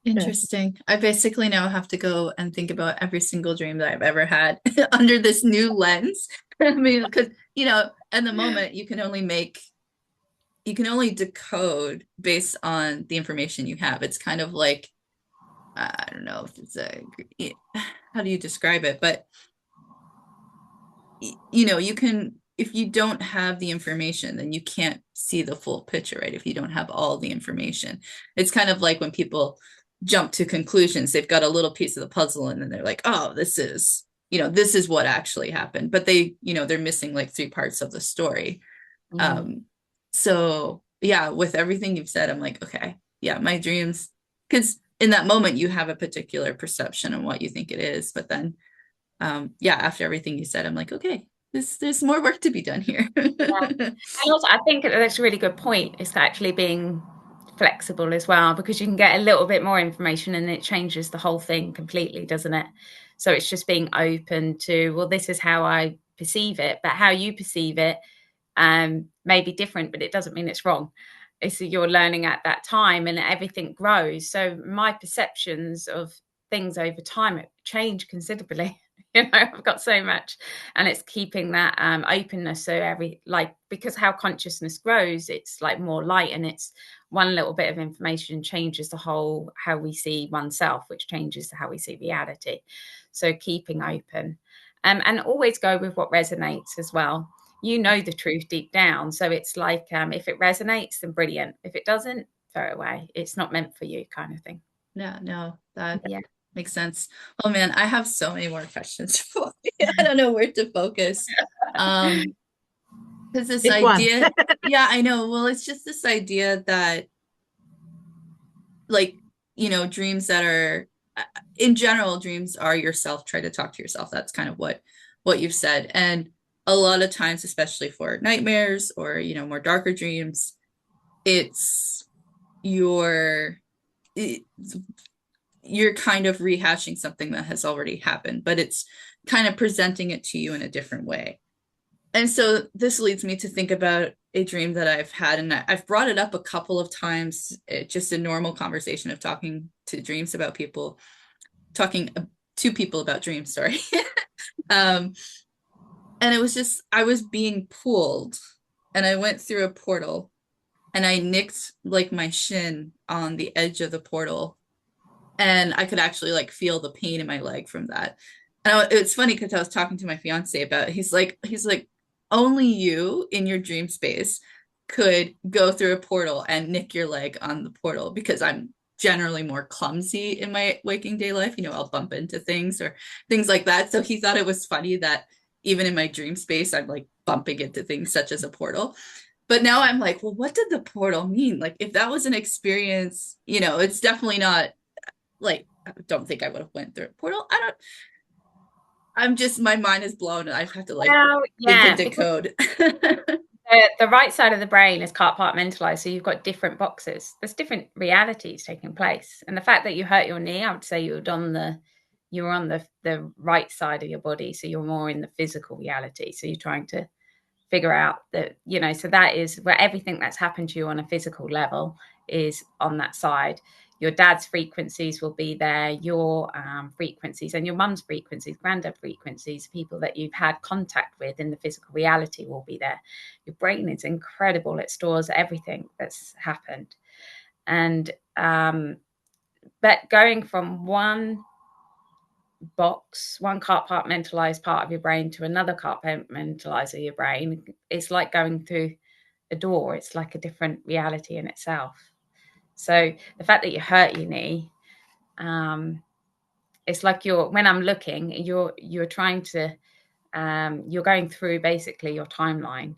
Yeah. Interesting. I basically now have to go and think about every single dream that I've ever had under this new lens. I mean, because, in the moment you can only decode based on the information you have. It's kind of like, I don't know if how do you describe it? But, you can, if you don't have the information, then you can't see the full picture, right? If you don't have all the information. It's kind of like when people jump to conclusions, they've got a little piece of the puzzle and then they're like, oh, this is what actually happened. But they're missing like three parts of the story. So yeah, with everything you've said, I'm like, okay, yeah, my dreams, because in that moment you have a particular perception on what you think it is, but then yeah, after everything you said, I'm like, okay, there's more work to be done here. yeah. And also, I think that's a really good point. Is actually being flexible as well, because you can get a little bit more information and it changes the whole thing completely, doesn't it? So it's just being open to, well, this is how I perceive it, but how you perceive it may be different, but it doesn't mean it's wrong. It's you're learning at that time and everything grows. So my perceptions of things over time change considerably. I've got so much, and it's keeping that openness. So because how consciousness grows, it's like more light, and it's one little bit of information changes the whole how we see oneself, which changes how we see reality. So keeping open, and always go with what resonates as well. The truth deep down, so it's like if it resonates, then brilliant. If it doesn't, throw it away. It's not meant for you, kind of thing. Yeah, no, that Yeah. makes sense. Oh man, I have so many more questions for you. I don't know where to focus. Because this Pick one. idea, yeah, I know. Well, it's just this idea that like, dreams that are in general, dreams are yourself, try to talk to yourself. That's kind of what you've said. And a lot of times, especially for nightmares or, more darker dreams, it's your you're kind of rehashing something that has already happened, but it's kind of presenting it to you in a different way. And so this leads me to think about a dream that I've had, and I've brought it up a couple of times, just a normal conversation of talking to dreams about people, talking to people about dreams, sorry. And it was just, I was being pulled and I went through a portal and I nicked like my shin on the edge of the portal, and I could actually like feel the pain in my leg from that. It's funny because I was talking to my fiance about it. He's like, only you in your dream space could go through a portal and nick your leg on the portal because I'm generally more clumsy in my waking day life. I'll bump into things or things like that. So he thought it was funny that even in my dream space, I'm like bumping into things such as a portal. But now I'm like, well, what did the portal mean? Like, if that was an experience, it's definitely not like, I don't think I would have went through a portal. I'm just, my mind is blown and I have to like Well, think and yeah, because decode. the right side of the brain is compartmentalized, so you've got different boxes. There's different realities taking place, and the fact that you hurt your knee, I would say you were on the right side of your body, so you're more in the physical reality. So you're trying to figure out that, so that is where everything that's happened to you on a physical level is on that side. Your dad's frequencies will be there, your frequencies and your mum's frequencies, granddad frequencies, people that you've had contact with in the physical reality will be there. Your brain is incredible. It stores everything that's happened. And but going from one box, one compartmentalized part of your brain to another compartmentalized of your brain, it's like going through a door. It's like a different reality in itself. So the fact that you hurt your knee, it's like when I'm looking, you're trying to, you're going through basically your timeline,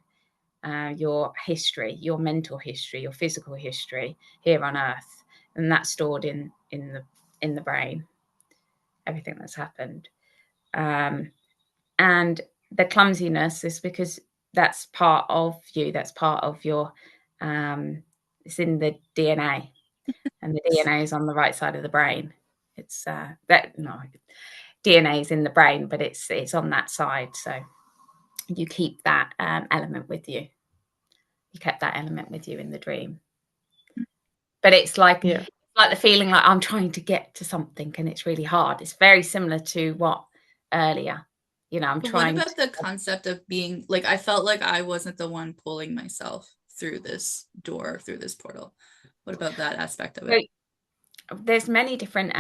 your history, your mental history, your physical history here on Earth, and that's stored in the brain. Everything that's happened. And the clumsiness is because that's part of you. That's part of your, it's in the DNA, and the DNA is on the right side of the brain. It's DNA is in the brain, but it's on that side. So you keep that element with you. You kept that element with you in the dream. But it's like the feeling like I'm trying to get to something and it's really hard. It's very similar to what earlier. I'm But what trying about the concept of being like, I felt like I wasn't the one pulling myself through this door, through this portal. What about that aspect of it? There's many different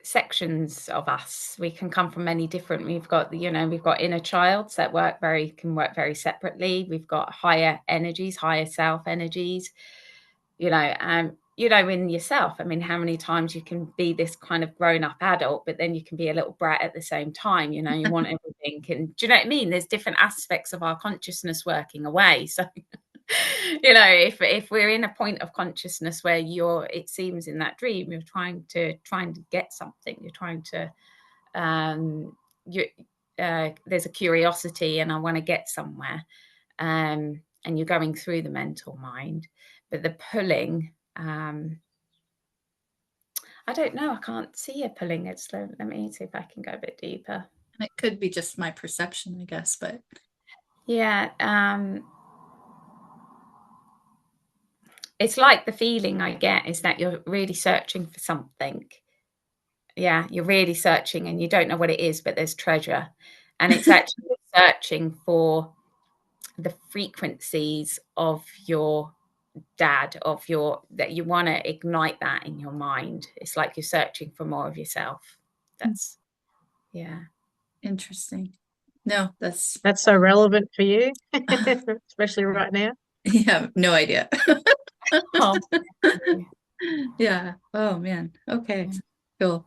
sections of us. We can come from many different, we've got inner childs that can work very separately. We've got higher energies, higher self energies, in yourself. I mean, how many times you can be this kind of grown-up adult, but then you can be a little brat at the same time, you want everything. And do you know what I mean? There's different aspects of our consciousness working away. So, if we're in a point of consciousness where it seems in that dream, you're trying to get something, you're trying to, there's a curiosity and I want to get somewhere. And you're going through the mental mind, but the pulling, I don't know. I can't see a pulling. Let me see if I can go a bit deeper. And it could be just my perception, I guess, but yeah, it's like the feeling I get is that you're really searching for something. Yeah, you're really searching and you don't know what it is, but there's treasure, and it's actually searching for the frequencies of your dad, that you want to ignite that in your mind. It's like you're searching for more of yourself. That's interesting. No, that's so relevant for you, especially right now. Yeah, no idea. oh. Yeah. Oh man. Okay. Cool.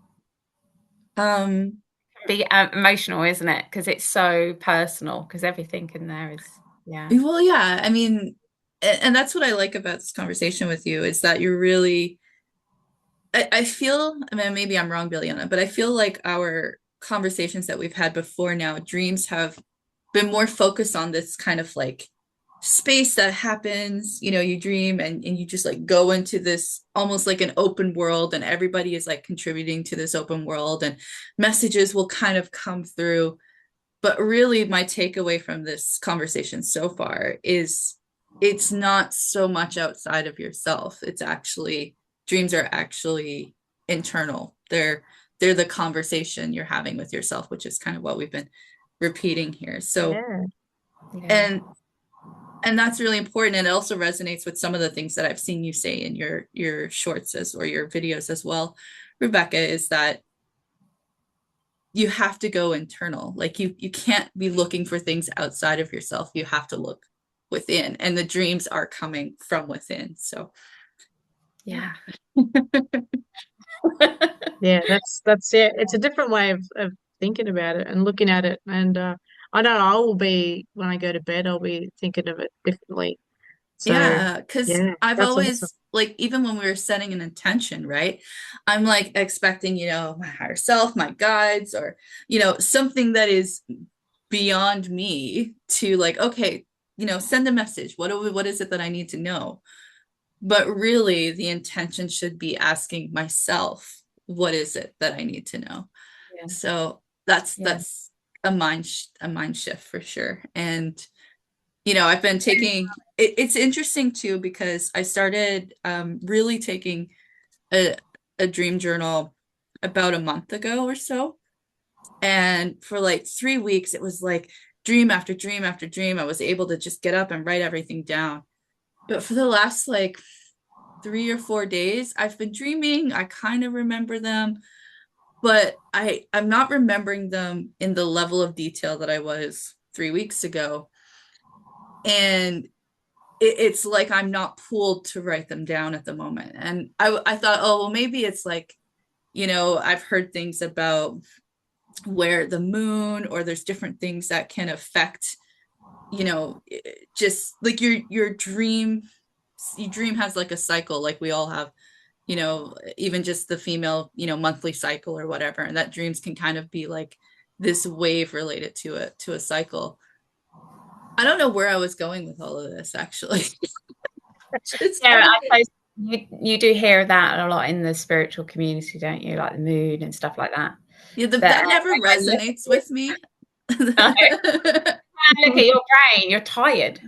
Be emotional, isn't it? Because it's so personal, because everything in there is well, yeah, I mean, and that's what I like about this conversation with you is that you're really, I feel, I mean, maybe I'm wrong, Biljana, but I feel like our conversations that we've had before now, dreams have been more focused on this kind of like space that happens, you dream and you just like go into this almost like an open world and everybody is like contributing to this open world and messages will kind of come through. But really my takeaway from this conversation so far is it's not so much outside of yourself. It's actually, dreams are actually internal. They're the conversation you're having with yourself, which is kind of what we've been repeating here. So and that's really important. And it also resonates with some of the things that I've seen you say in your shorts or your videos as well, Rebecca, is that you have to go internal. Like you can't be looking for things outside of yourself. You have to look within, and the dreams are coming from within. So Yeah. Yeah, that's it. It's a different way of thinking about it and looking at it. And I know I will be when I go to bed, I'll be thinking of it differently. So yeah, because yeah, I've that's awesome. always, like, even when we were setting an intention, right? I'm like expecting, my higher self, my guides, or, something that is beyond me to, like, okay, send a message. What is it that I need to know? But really, the intention should be asking myself, what is it that I need to know? Yeah. So that's Yeah. a mind shift for sure. And I've been taking it's interesting too, because I started really taking a, a dream journal about a month ago or so. And for like 3 weeks, it was like dream after dream after dream. I was able to just get up and write everything down. But for the last like 3 or 4 days, I've been dreaming. I kind of remember them, but I'm not remembering them in the level of detail that I was 3 weeks ago. And it's like I'm not pulled to write them down at the moment. And I thought, oh, well, maybe it's like, I've heard things about where the moon, or there's different things that can affect, just like your dream has like a cycle, like we all have, even just the female, monthly cycle or whatever. And that dreams can kind of be like this wave related to a cycle. I don't know where I was going with all of this, actually. Just Yeah, kind of, I suppose you do hear that a lot in the spiritual community, don't you? Like the moon and stuff like that. yeah, That that never when I look resonates with me. at look at your brain, you're tired.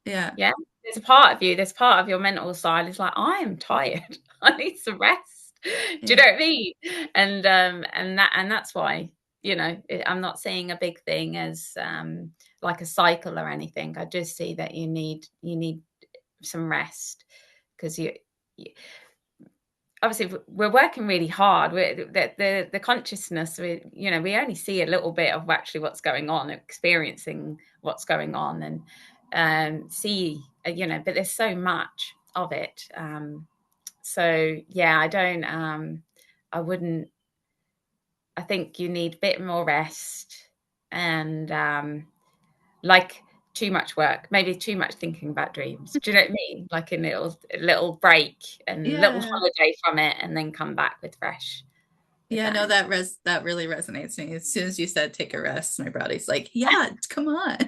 Yeah, Yeah. There's a part of you, there's part of your mental side is like, I am tired. I need some rest. Do you yeah, know what I mean? And that's why, I'm not seeing a big thing as like a cycle or anything. I just see that you need some rest because you obviously we're working really hard. The consciousness, we only see a little bit of actually what's going on, experiencing what's going on, and see, but there's so much of it. So yeah, I wouldn't. I think you need a bit more rest and like too much work, maybe too much thinking about dreams. Do you know what I mean? Like a little break and little yeah, holiday from it, and then come back with fresh. If yeah. that No, makes that really resonates with me. As soon as you said take a rest, my body's like, yeah, come on.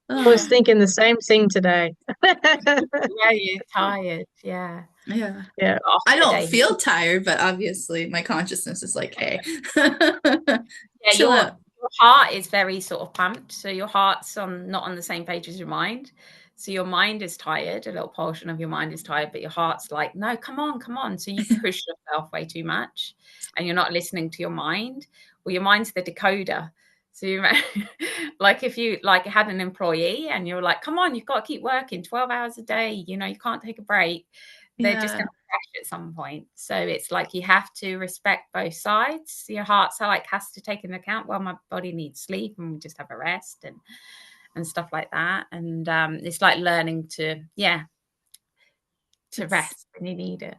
I was Oh, thinking the same thing today. yeah, you're tired. Yeah, yeah. Yeah. off I the don't day. feel tired, but obviously my consciousness is like, hey, Yeah, chill your out. your heart is very sort of pumped, so your heart's not on the same page as your mind. So your mind is tired, a little portion of your mind is tired, but your heart's like, no, come on, come on. So you push yourself way too much, and you're not listening to your mind. Well, your mind's the decoder. So you like if you like had an employee and you're like, come on, you've got to keep working 12 hours a day, you can't take a break. They're just going Yeah. to crash at some point. So it's like you have to respect both sides. Your heart so like has to take into account, well, my body needs sleep and we just have a rest and stuff like that. And it's like learning to It's rest when you need it.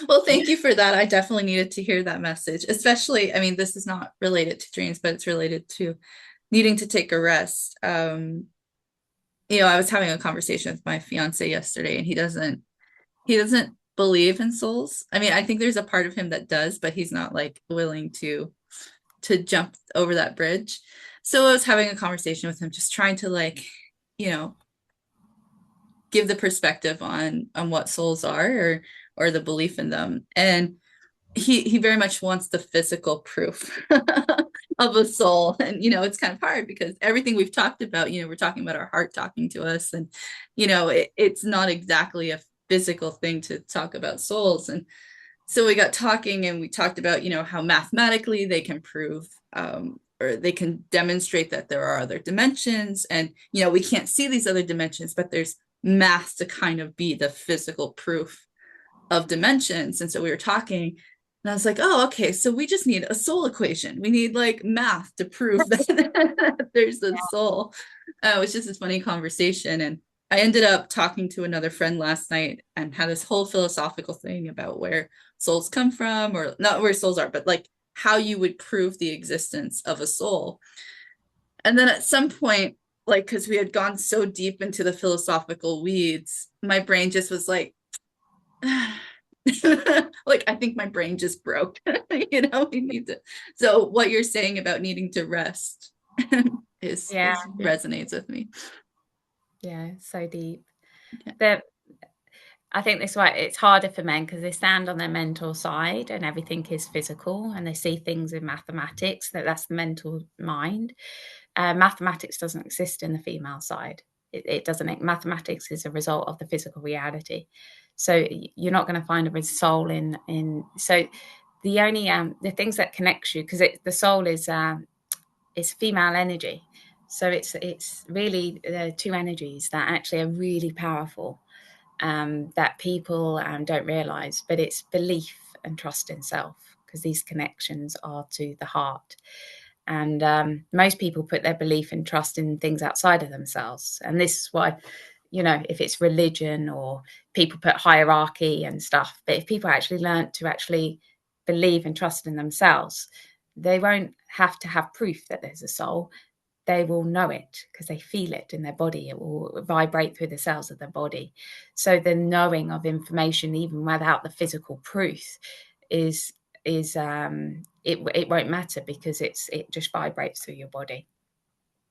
well, thank you for that. I definitely needed to hear that message, especially, I mean, this is not related to dreams, but it's related to needing to take a rest. I was having a conversation with my fiance yesterday, and he doesn't believe in souls. I mean, I think there's a part of him that does, but he's not like willing to jump over that bridge. So I was having a conversation with him, just trying to, like, you know, give the perspective on what souls are, or the belief in them. And he very much wants the physical proof of a soul. And it's kind of hard because everything we've talked about, we're talking about our heart talking to us, and it's not exactly a physical thing to talk about souls. And so we got talking, and we talked about how mathematically they can prove, or they can demonstrate that there are other dimensions, and we can't see these other dimensions, but there's math to kind of be the physical proof of dimensions. And so we were talking, And I was like, oh, okay, so we just need a soul equation. We need like math to prove that there's a soul. It was just this funny conversation. And I ended up talking to another friend last night and had this whole philosophical thing about where souls come from, or not where souls are, but like how you would prove the existence of a soul. And then at some point, like, because we had gone so deep into the philosophical weeds, my brain just was like, like, I think my brain just broke. We need to. So what you're saying about needing to rest is resonates with me. Yeah, so deep. Yeah. I think this way it's harder for men because they stand on their mental side and everything is physical, and they see things in mathematics. That's the mental mind. Mathematics doesn't exist in the female side. It doesn't. Mathematics is a result of the physical reality. So you're not going to find a soul in. So the only the things that connects you, because the soul is female energy. So it's really two energies that actually are really powerful, that people don't realize, but it's belief and trust in self, because these connections are to the heart. And most people put their belief and trust in things outside of themselves. And this is why, if it's religion or people put hierarchy and stuff, but if people actually learn to actually believe and trust in themselves, they won't have to have proof that there's a soul. They will know it because they feel it in their body. It will vibrate through the cells of their body. So the knowing of information, even without the physical proof, it won't matter, because it just vibrates through your body.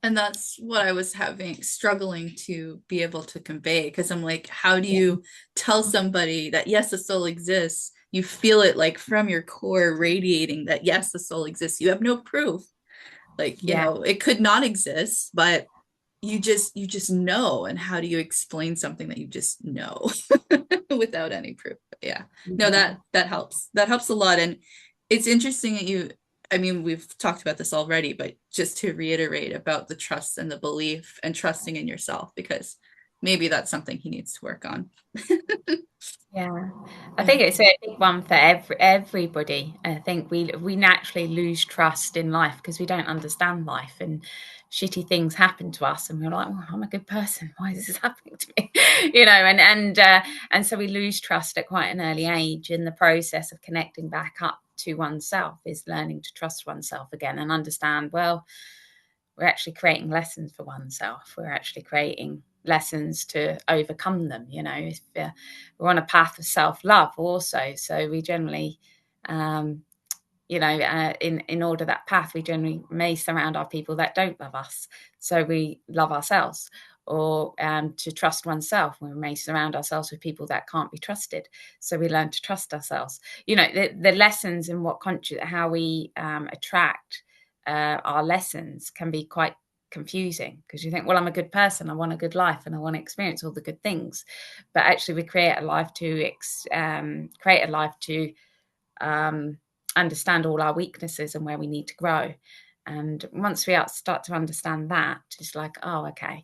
And that's what I was struggling to be able to convey, because I'm like, how do you tell somebody that yes, the soul exists? You feel it like from your core radiating that yes, the soul exists. You have no proof. Like, it could not exist, but you just know. And how do you explain something that you just know without any proof? But no, that helps. That helps a lot. And it's interesting that we've talked about this already, but just to reiterate about the trust and the belief and trusting in yourself, because maybe that's something he needs to work on. Yeah, I think it's a big one for everybody. I think we naturally lose trust in life because we don't understand life, and shitty things happen to us, and we're like, "Oh, I'm a good person. Why is this happening to me?" And so we lose trust at quite an early age. In the process of connecting back up to oneself is learning to trust oneself again and understand, well, we're actually creating lessons for oneself. We're actually creating lessons to overcome them. If we're on a path of self-love also, so we generally in order that path, we generally may surround our people that don't love us, so we love ourselves. Or to trust oneself, we may surround ourselves with people that can't be trusted, so we learn to trust ourselves. The lessons in how we attract our lessons can be quite confusing, because you think, well, I'm a good person, I want a good life, and I want to experience all the good things. But actually we create a life to understand all our weaknesses and where we need to grow. And once we start to understand that, it's like, oh, okay,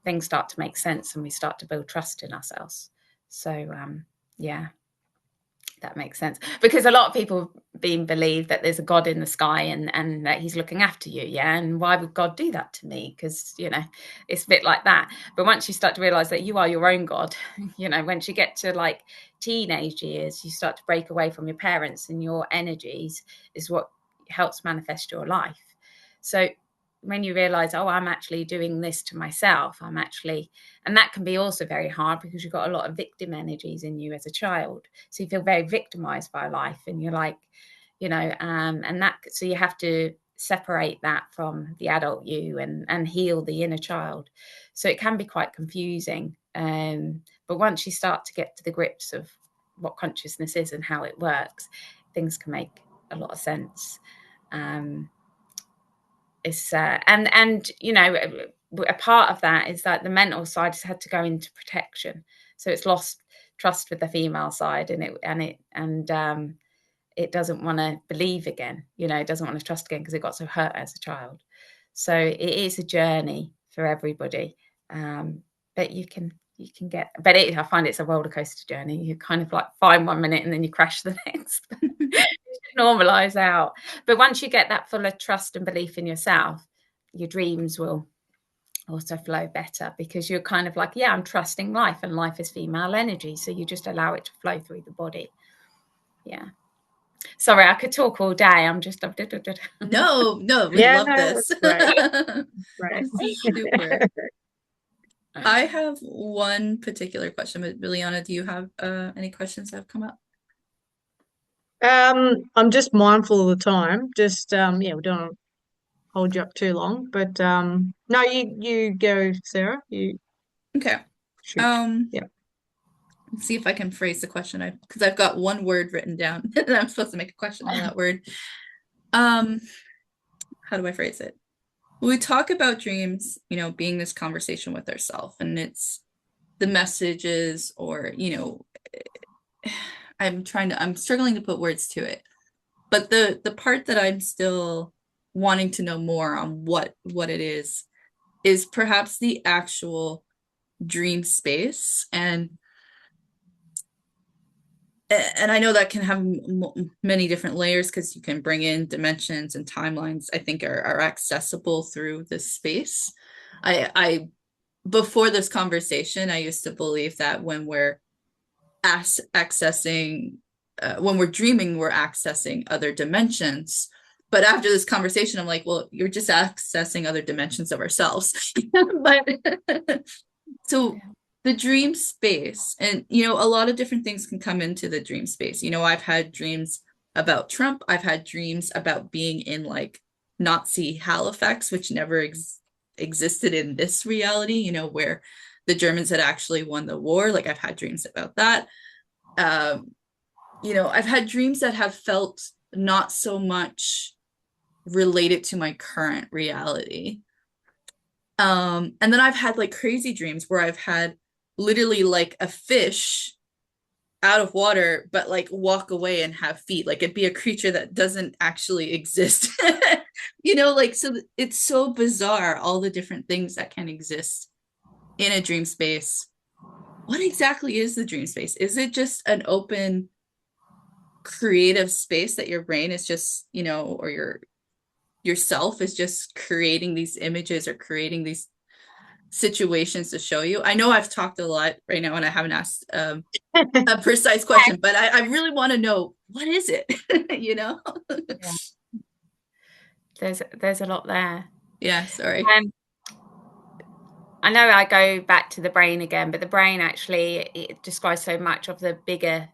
things start to make sense, and we start to build trust in ourselves. So that makes sense, because a lot of people believe that there's a God in the sky and that he's looking after you. And why would God do that to me? Because it's a bit like that. But once you start to realize that you are your own God, once you get to like teenage years, you start to break away from your parents, and your energies is what helps manifest your life. So when you realize, oh, I'm actually doing this to myself, and that can be also very hard, because you've got a lot of victim energies in you as a child. So you feel very victimized by life, and you're like, so you have to separate that from the adult you and heal the inner child. So it can be quite confusing. But once you start to get to the grips of what consciousness is and how it works, things can make a lot of sense. It's a part of that is that the mental side has had to go into protection, so it's lost trust with the female side, and it doesn't want to believe again. It doesn't want to trust again because it got so hurt as a child. So it is a journey for everybody, but you can you can get, but I find it's a roller coaster journey. You kind of like fine 1 minute and then you crash the next. Normalize out. But once you get that full of trust and belief in yourself, your dreams will also flow better, because you're kind of like, yeah, I'm trusting life, and life is female energy. So you just allow it to flow through the body. Yeah. Sorry, I could talk all day. I'm just No, we love this. Right. Super. I have one particular question, but Biljana, do you have any questions that have come up? I'm just mindful of the time. Just yeah, we don't want to hold you up too long. But no, you go, Sarah. You Okay. shoot. Yeah. Let's see if I can phrase the question. Because I've got one word written down and I'm supposed to make a question out of that word. How do I phrase it? We talk about dreams, being this conversation with ourselves, and it's the messages, or, I'm struggling to put words to it. But the part that I'm still wanting to know more on what it is perhaps the actual dream space. And I know that can have many different layers, because you can bring in dimensions and timelines, I think are accessible through this space. I before this conversation, I used to believe that when we're accessing, when we're dreaming, we're accessing other dimensions. But after this conversation, I'm like, well, you're just accessing other dimensions of ourselves. But so the dream space, and a lot of different things can come into the dream space. I've had dreams about Trump. I've had dreams about being in like Nazi Halifax, which never existed in this reality, where the Germans had actually won the war. Like, I've had dreams about that. I've had dreams that have felt not so much related to my current reality. And then I've had like crazy dreams where I've had literally like a fish out of water, but like walk away and have feet. Like, it'd be a creature that doesn't actually exist. Like, so it's so bizarre, all the different things that can exist in a dream space. What exactly is the dream space? Is it just an open creative space that your brain is just, or yourself is just creating these images or creating these situations to show you? I know I've talked a lot right now and I haven't asked a precise question, but I really want to know, what is it? Yeah. There's a lot there. Yeah, sorry. I know I go back to the brain again, but the brain actually, it describes so much of the bigger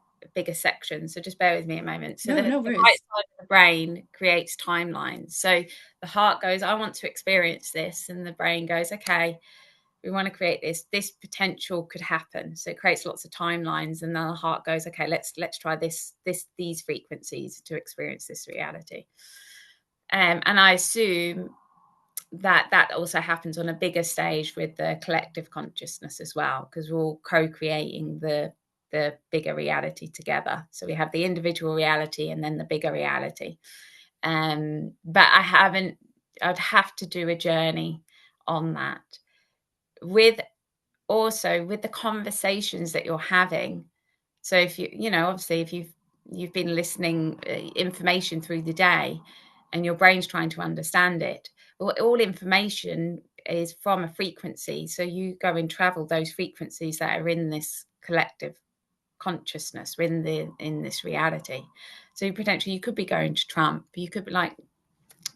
section. So just bear with me a moment. So the right side of the brain creates timelines. So the heart goes, I want to experience this. And the brain goes, okay, we want to create this potential could happen. So it creates lots of timelines. And then the heart goes, okay, let's try these frequencies to experience this reality. And I assume that also happens on a bigger stage with the collective consciousness as well, because we're all co-creating the bigger reality together. So we have the individual reality and then the bigger reality. But I'd have to do a journey on that with the conversations that you're having. So if obviously if you've been listening information through the day and your brain's trying to understand it, well, all information is from a frequency. So you go and travel those frequencies that are in this collective consciousness, in this reality. So potentially you could be going to Trump. You could be like,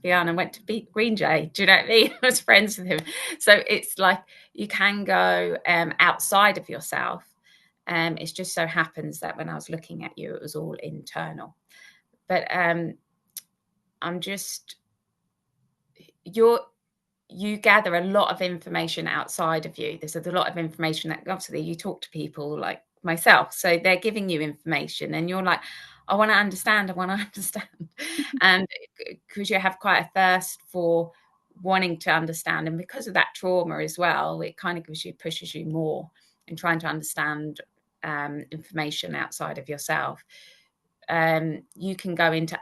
Biljana went to Green Jay. Do you know what I mean? I was friends with him. So it's like you can go outside of yourself. It just so happens that when I was looking at you, it was all internal. But I'm just, you gather a lot of information outside of you. There's a lot of information that obviously you talk to people like myself. So they're giving you information and you're like, I want to understand. And because you have quite a thirst for wanting to understand. And because of that trauma as well, it kind of pushes you more in trying to understand information outside of yourself. You can go into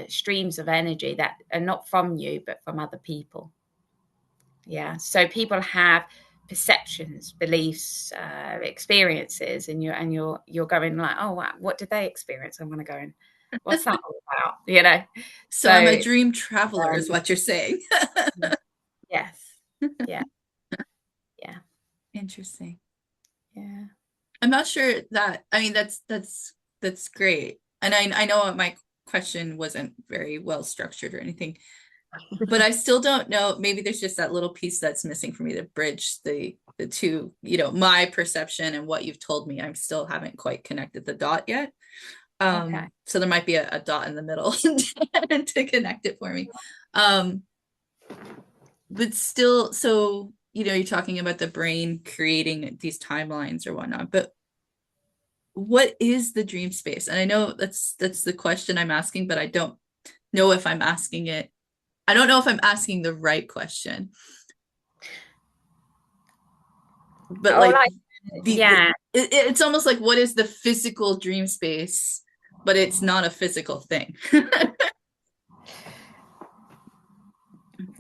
streams of energy that are not from you, but from other people. Yeah. So people have perceptions, beliefs, experiences, and you're going like, oh wow, what did they experience? I'm going to go and what's that all about? You know. So I'm a dream traveler, is what you're saying. Yes. Yeah. Yeah. Interesting. Yeah. I'm not sure that, I mean, that's great. And I know my question wasn't very well structured or anything, but I still don't know. Maybe there's just that little piece that's missing for me to bridge the two, my perception and what you've told me. I still haven't quite connected the dot yet. Okay. So there might be a dot in the middle to connect it for me. But still, so you're talking about the brain creating these timelines or whatnot, but what is the dream space? And I know that's the question I'm asking, but I don't know if I'm asking it. I don't know if I'm asking the right question. But it's almost like, what is the physical dream space, but it's not a physical thing.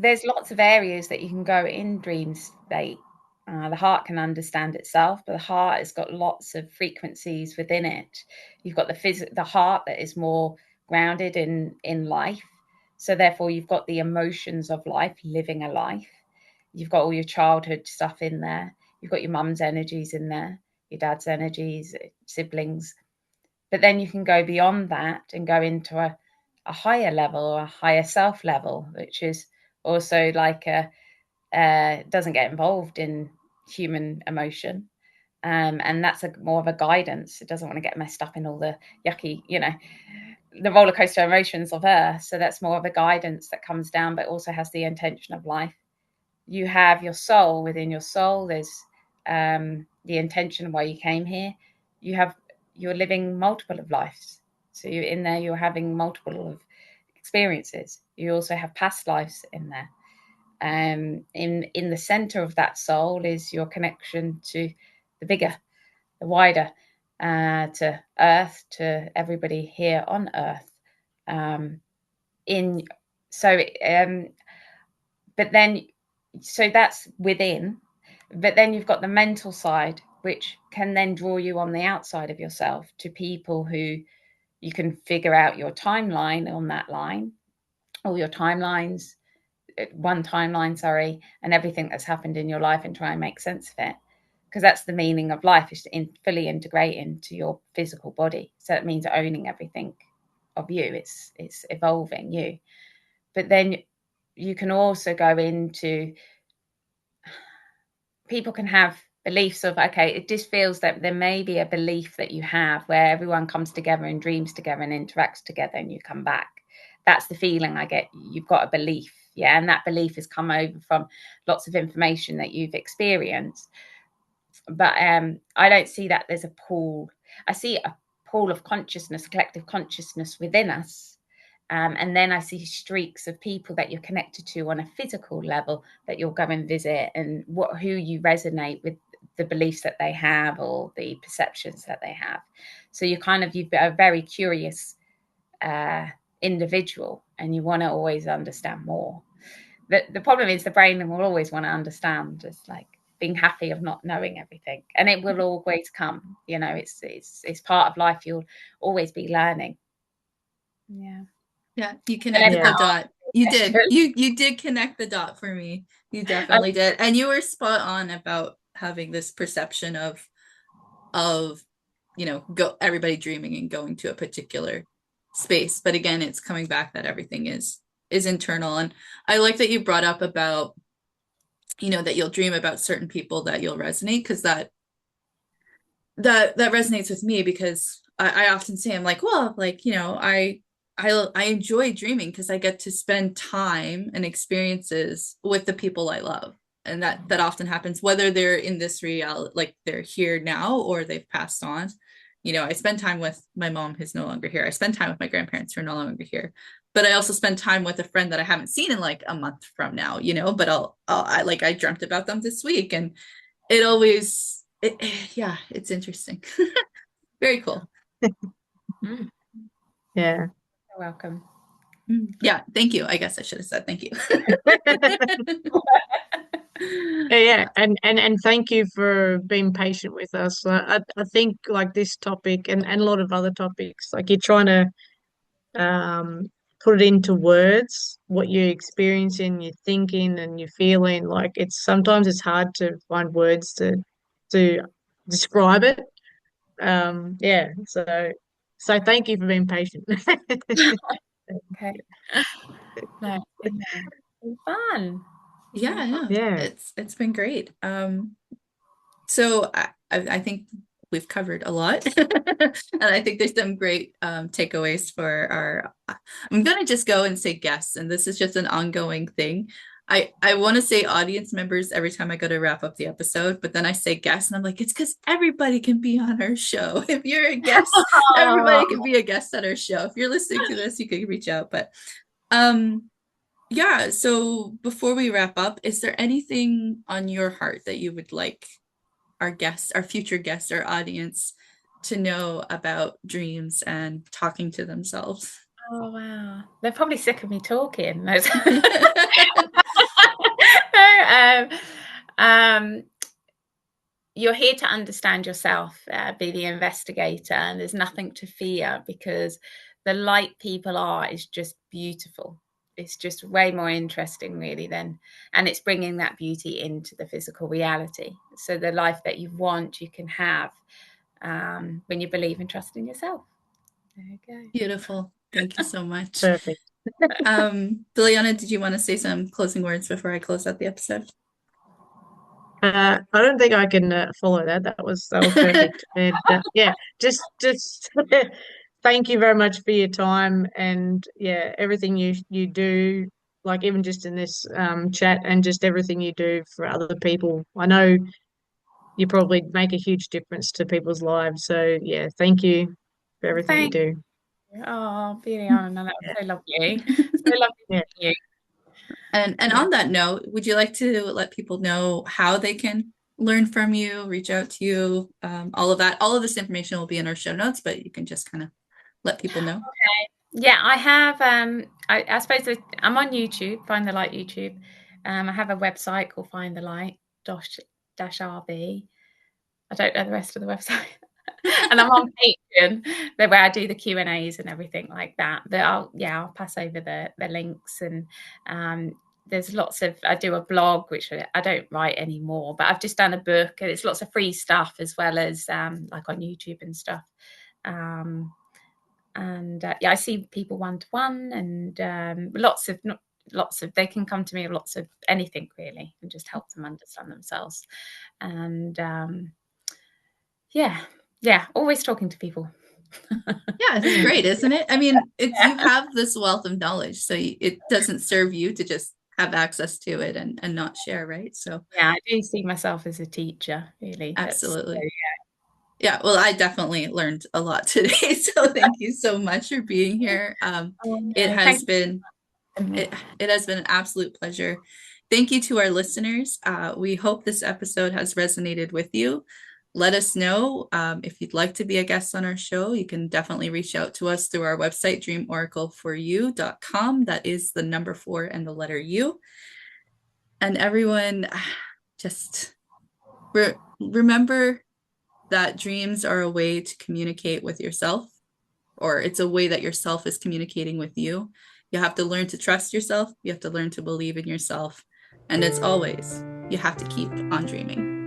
There's lots of areas that you can go in dream state. The heart can understand itself, but the heart has got lots of frequencies within it. You've got the heart that is more grounded in life. So therefore you've got the emotions of life, living a life. You've got all your childhood stuff in there. You've got your mum's energies in there, your dad's energies, siblings. But then you can go beyond that and go into a higher level or a higher self level, which is also like doesn't get involved in human emotion. And that's more of a guidance. It doesn't want to get messed up in all the yucky, the roller coaster emotions of earth. So that's more of a guidance that comes down, but also has the intention of life. You have your soul. Within your soul, there's the intention of why you came here. You're living multiple of lives. So you're in there, you're having multiple of experiences. You also have past lives in there. In the center of that soul is your connection to the bigger, the wider, to earth, to everybody here on earth. So that's within, but then you've got the mental side, which can then draw you on the outside of yourself to people who you can figure out your timeline on that line, or your timelines, one timeline, sorry, and everything that's happened in your life, and try and make sense of it. Because that's the meaning of life, is to fully integrate into your physical body. So it means owning everything of you. It's evolving you. But then you can also go into, people can have beliefs of, okay, it just feels that there may be a belief that you have where everyone comes together and dreams together and interacts together and you come back. That's the feeling I get. You've got a belief. Yeah. And that belief has come over from lots of information that you've experienced. But I don't see that there's a pool. I see a pool of consciousness, collective consciousness within us. And then I see streaks of people that you're connected to on a physical level that you'll go and visit, and who you resonate with, the beliefs that they have or the perceptions that they have. So you've a very curious individual, and you want to always understand more. The problem is the brain will always want to understand, just like being happy of not knowing everything, and it will always come. It's part of life. You'll always be learning. Yeah, you connected the dot. You did. You did connect the dot for me. You definitely did. And you were spot on about having this perception of everybody dreaming and going to a particular space. But again, it's coming back that everything is internal. And I like that you brought up about, that you'll dream about certain people that you'll resonate, because that resonates with me, because I often say, I'm like, well, like, I enjoy dreaming because I get to spend time and experiences with the people I love. And that often happens, whether they're in this reality, like they're here now, or they've passed on. I spend time with my mom, who's no longer here. I spend time with my grandparents, who are no longer here. But I also spend time with a friend that I haven't seen in like a month from now, but I dreamt about them this week, and it always, it's interesting. Very cool. Yeah. You're welcome. Yeah, thank you. I guess I should have said thank you. Yeah, and thank you for being patient with us. I think like this topic and a lot of other topics, like you're trying to um put it into words, what you're experiencing, you're thinking, and you're feeling. Like it's sometimes it's hard to find words to describe it. Yeah, so thank you for being patient. Okay. No, it's been fun. It's been fun. Yeah, Yeah. it's been great. So I think we've covered a lot, and I think there's some great takeaways for our. I'm gonna just go and say guests, and this is just an ongoing thing. I want to say audience members every time I go to wrap up the episode, but then I say guests, and I'm like, it's because everybody can be on our show. If you're a guest, everybody can be a guest on our show. If you're listening to this, you can reach out. But um, yeah, so before we wrap up, is there anything on your heart that you would like our guests, our future guests, our audience to know about dreams and talking to themselves? Oh wow, they're probably sick of me talking. No, um, you're here to understand yourself, be the investigator, and there's nothing to fear because the light people are is just beautiful. It's just way more interesting, really, and it's bringing that beauty into the physical reality. So the life that you want, you can have when you believe and trust in yourself. There you go. Beautiful. Thank you so much. Perfect. Biljana, did you want to say some closing words before I close out the episode? I don't think I can follow that. That was perfect. And yeah, just thank you very much for your time and yeah, everything you do, like even just in this chat and just everything you do for other people. I know you probably make a huge difference to people's lives. So yeah, thank you for Well, everything you thank do. you. Oh, Biljana, that was Yeah, so lovely. So lovely yeah, meeting you. And yeah. on that note, would you like to let people know how they can learn from you, reach out to you, all of that? All of this information will be in our show notes, but you can just kind of let people know. Yeah, I have. I suppose I'm on YouTube. Find the Light YouTube. I have a website called Find the Light RB. I don't know the rest of the website. And I'm on Patreon, where I do the Q&As and everything like that. But I'll pass over the links and um, there's lots of I do a blog which I don't write anymore, but I've just done a book and it's lots of free stuff as well as like on YouTube and stuff. And yeah, I see people one to one and lots of they can come to me with lots of anything really and just help them understand themselves. And yeah, always talking to people. Yeah, it's great, isn't it? I mean, it's you have this wealth of knowledge, so it doesn't serve you to just have access to it and not share, right? So Yeah, I do see myself as a teacher, really. That's absolutely. Yeah, well, I definitely learned a lot today. So thank you so much for being here. oh, It no, has thank been you. it has been an absolute pleasure. Thank you to our listeners. We hope this episode has resonated with you. Let us know if you'd like to be a guest on our show. You can definitely reach out to us through our website, dreamoracleforyou.com. That is the number 4 and the letter U. And everyone, just remember that dreams are a way to communicate with yourself, or it's a way that yourself is communicating with you. You have to learn to trust yourself. You have to learn to believe in yourself. And as always, you have to keep on dreaming.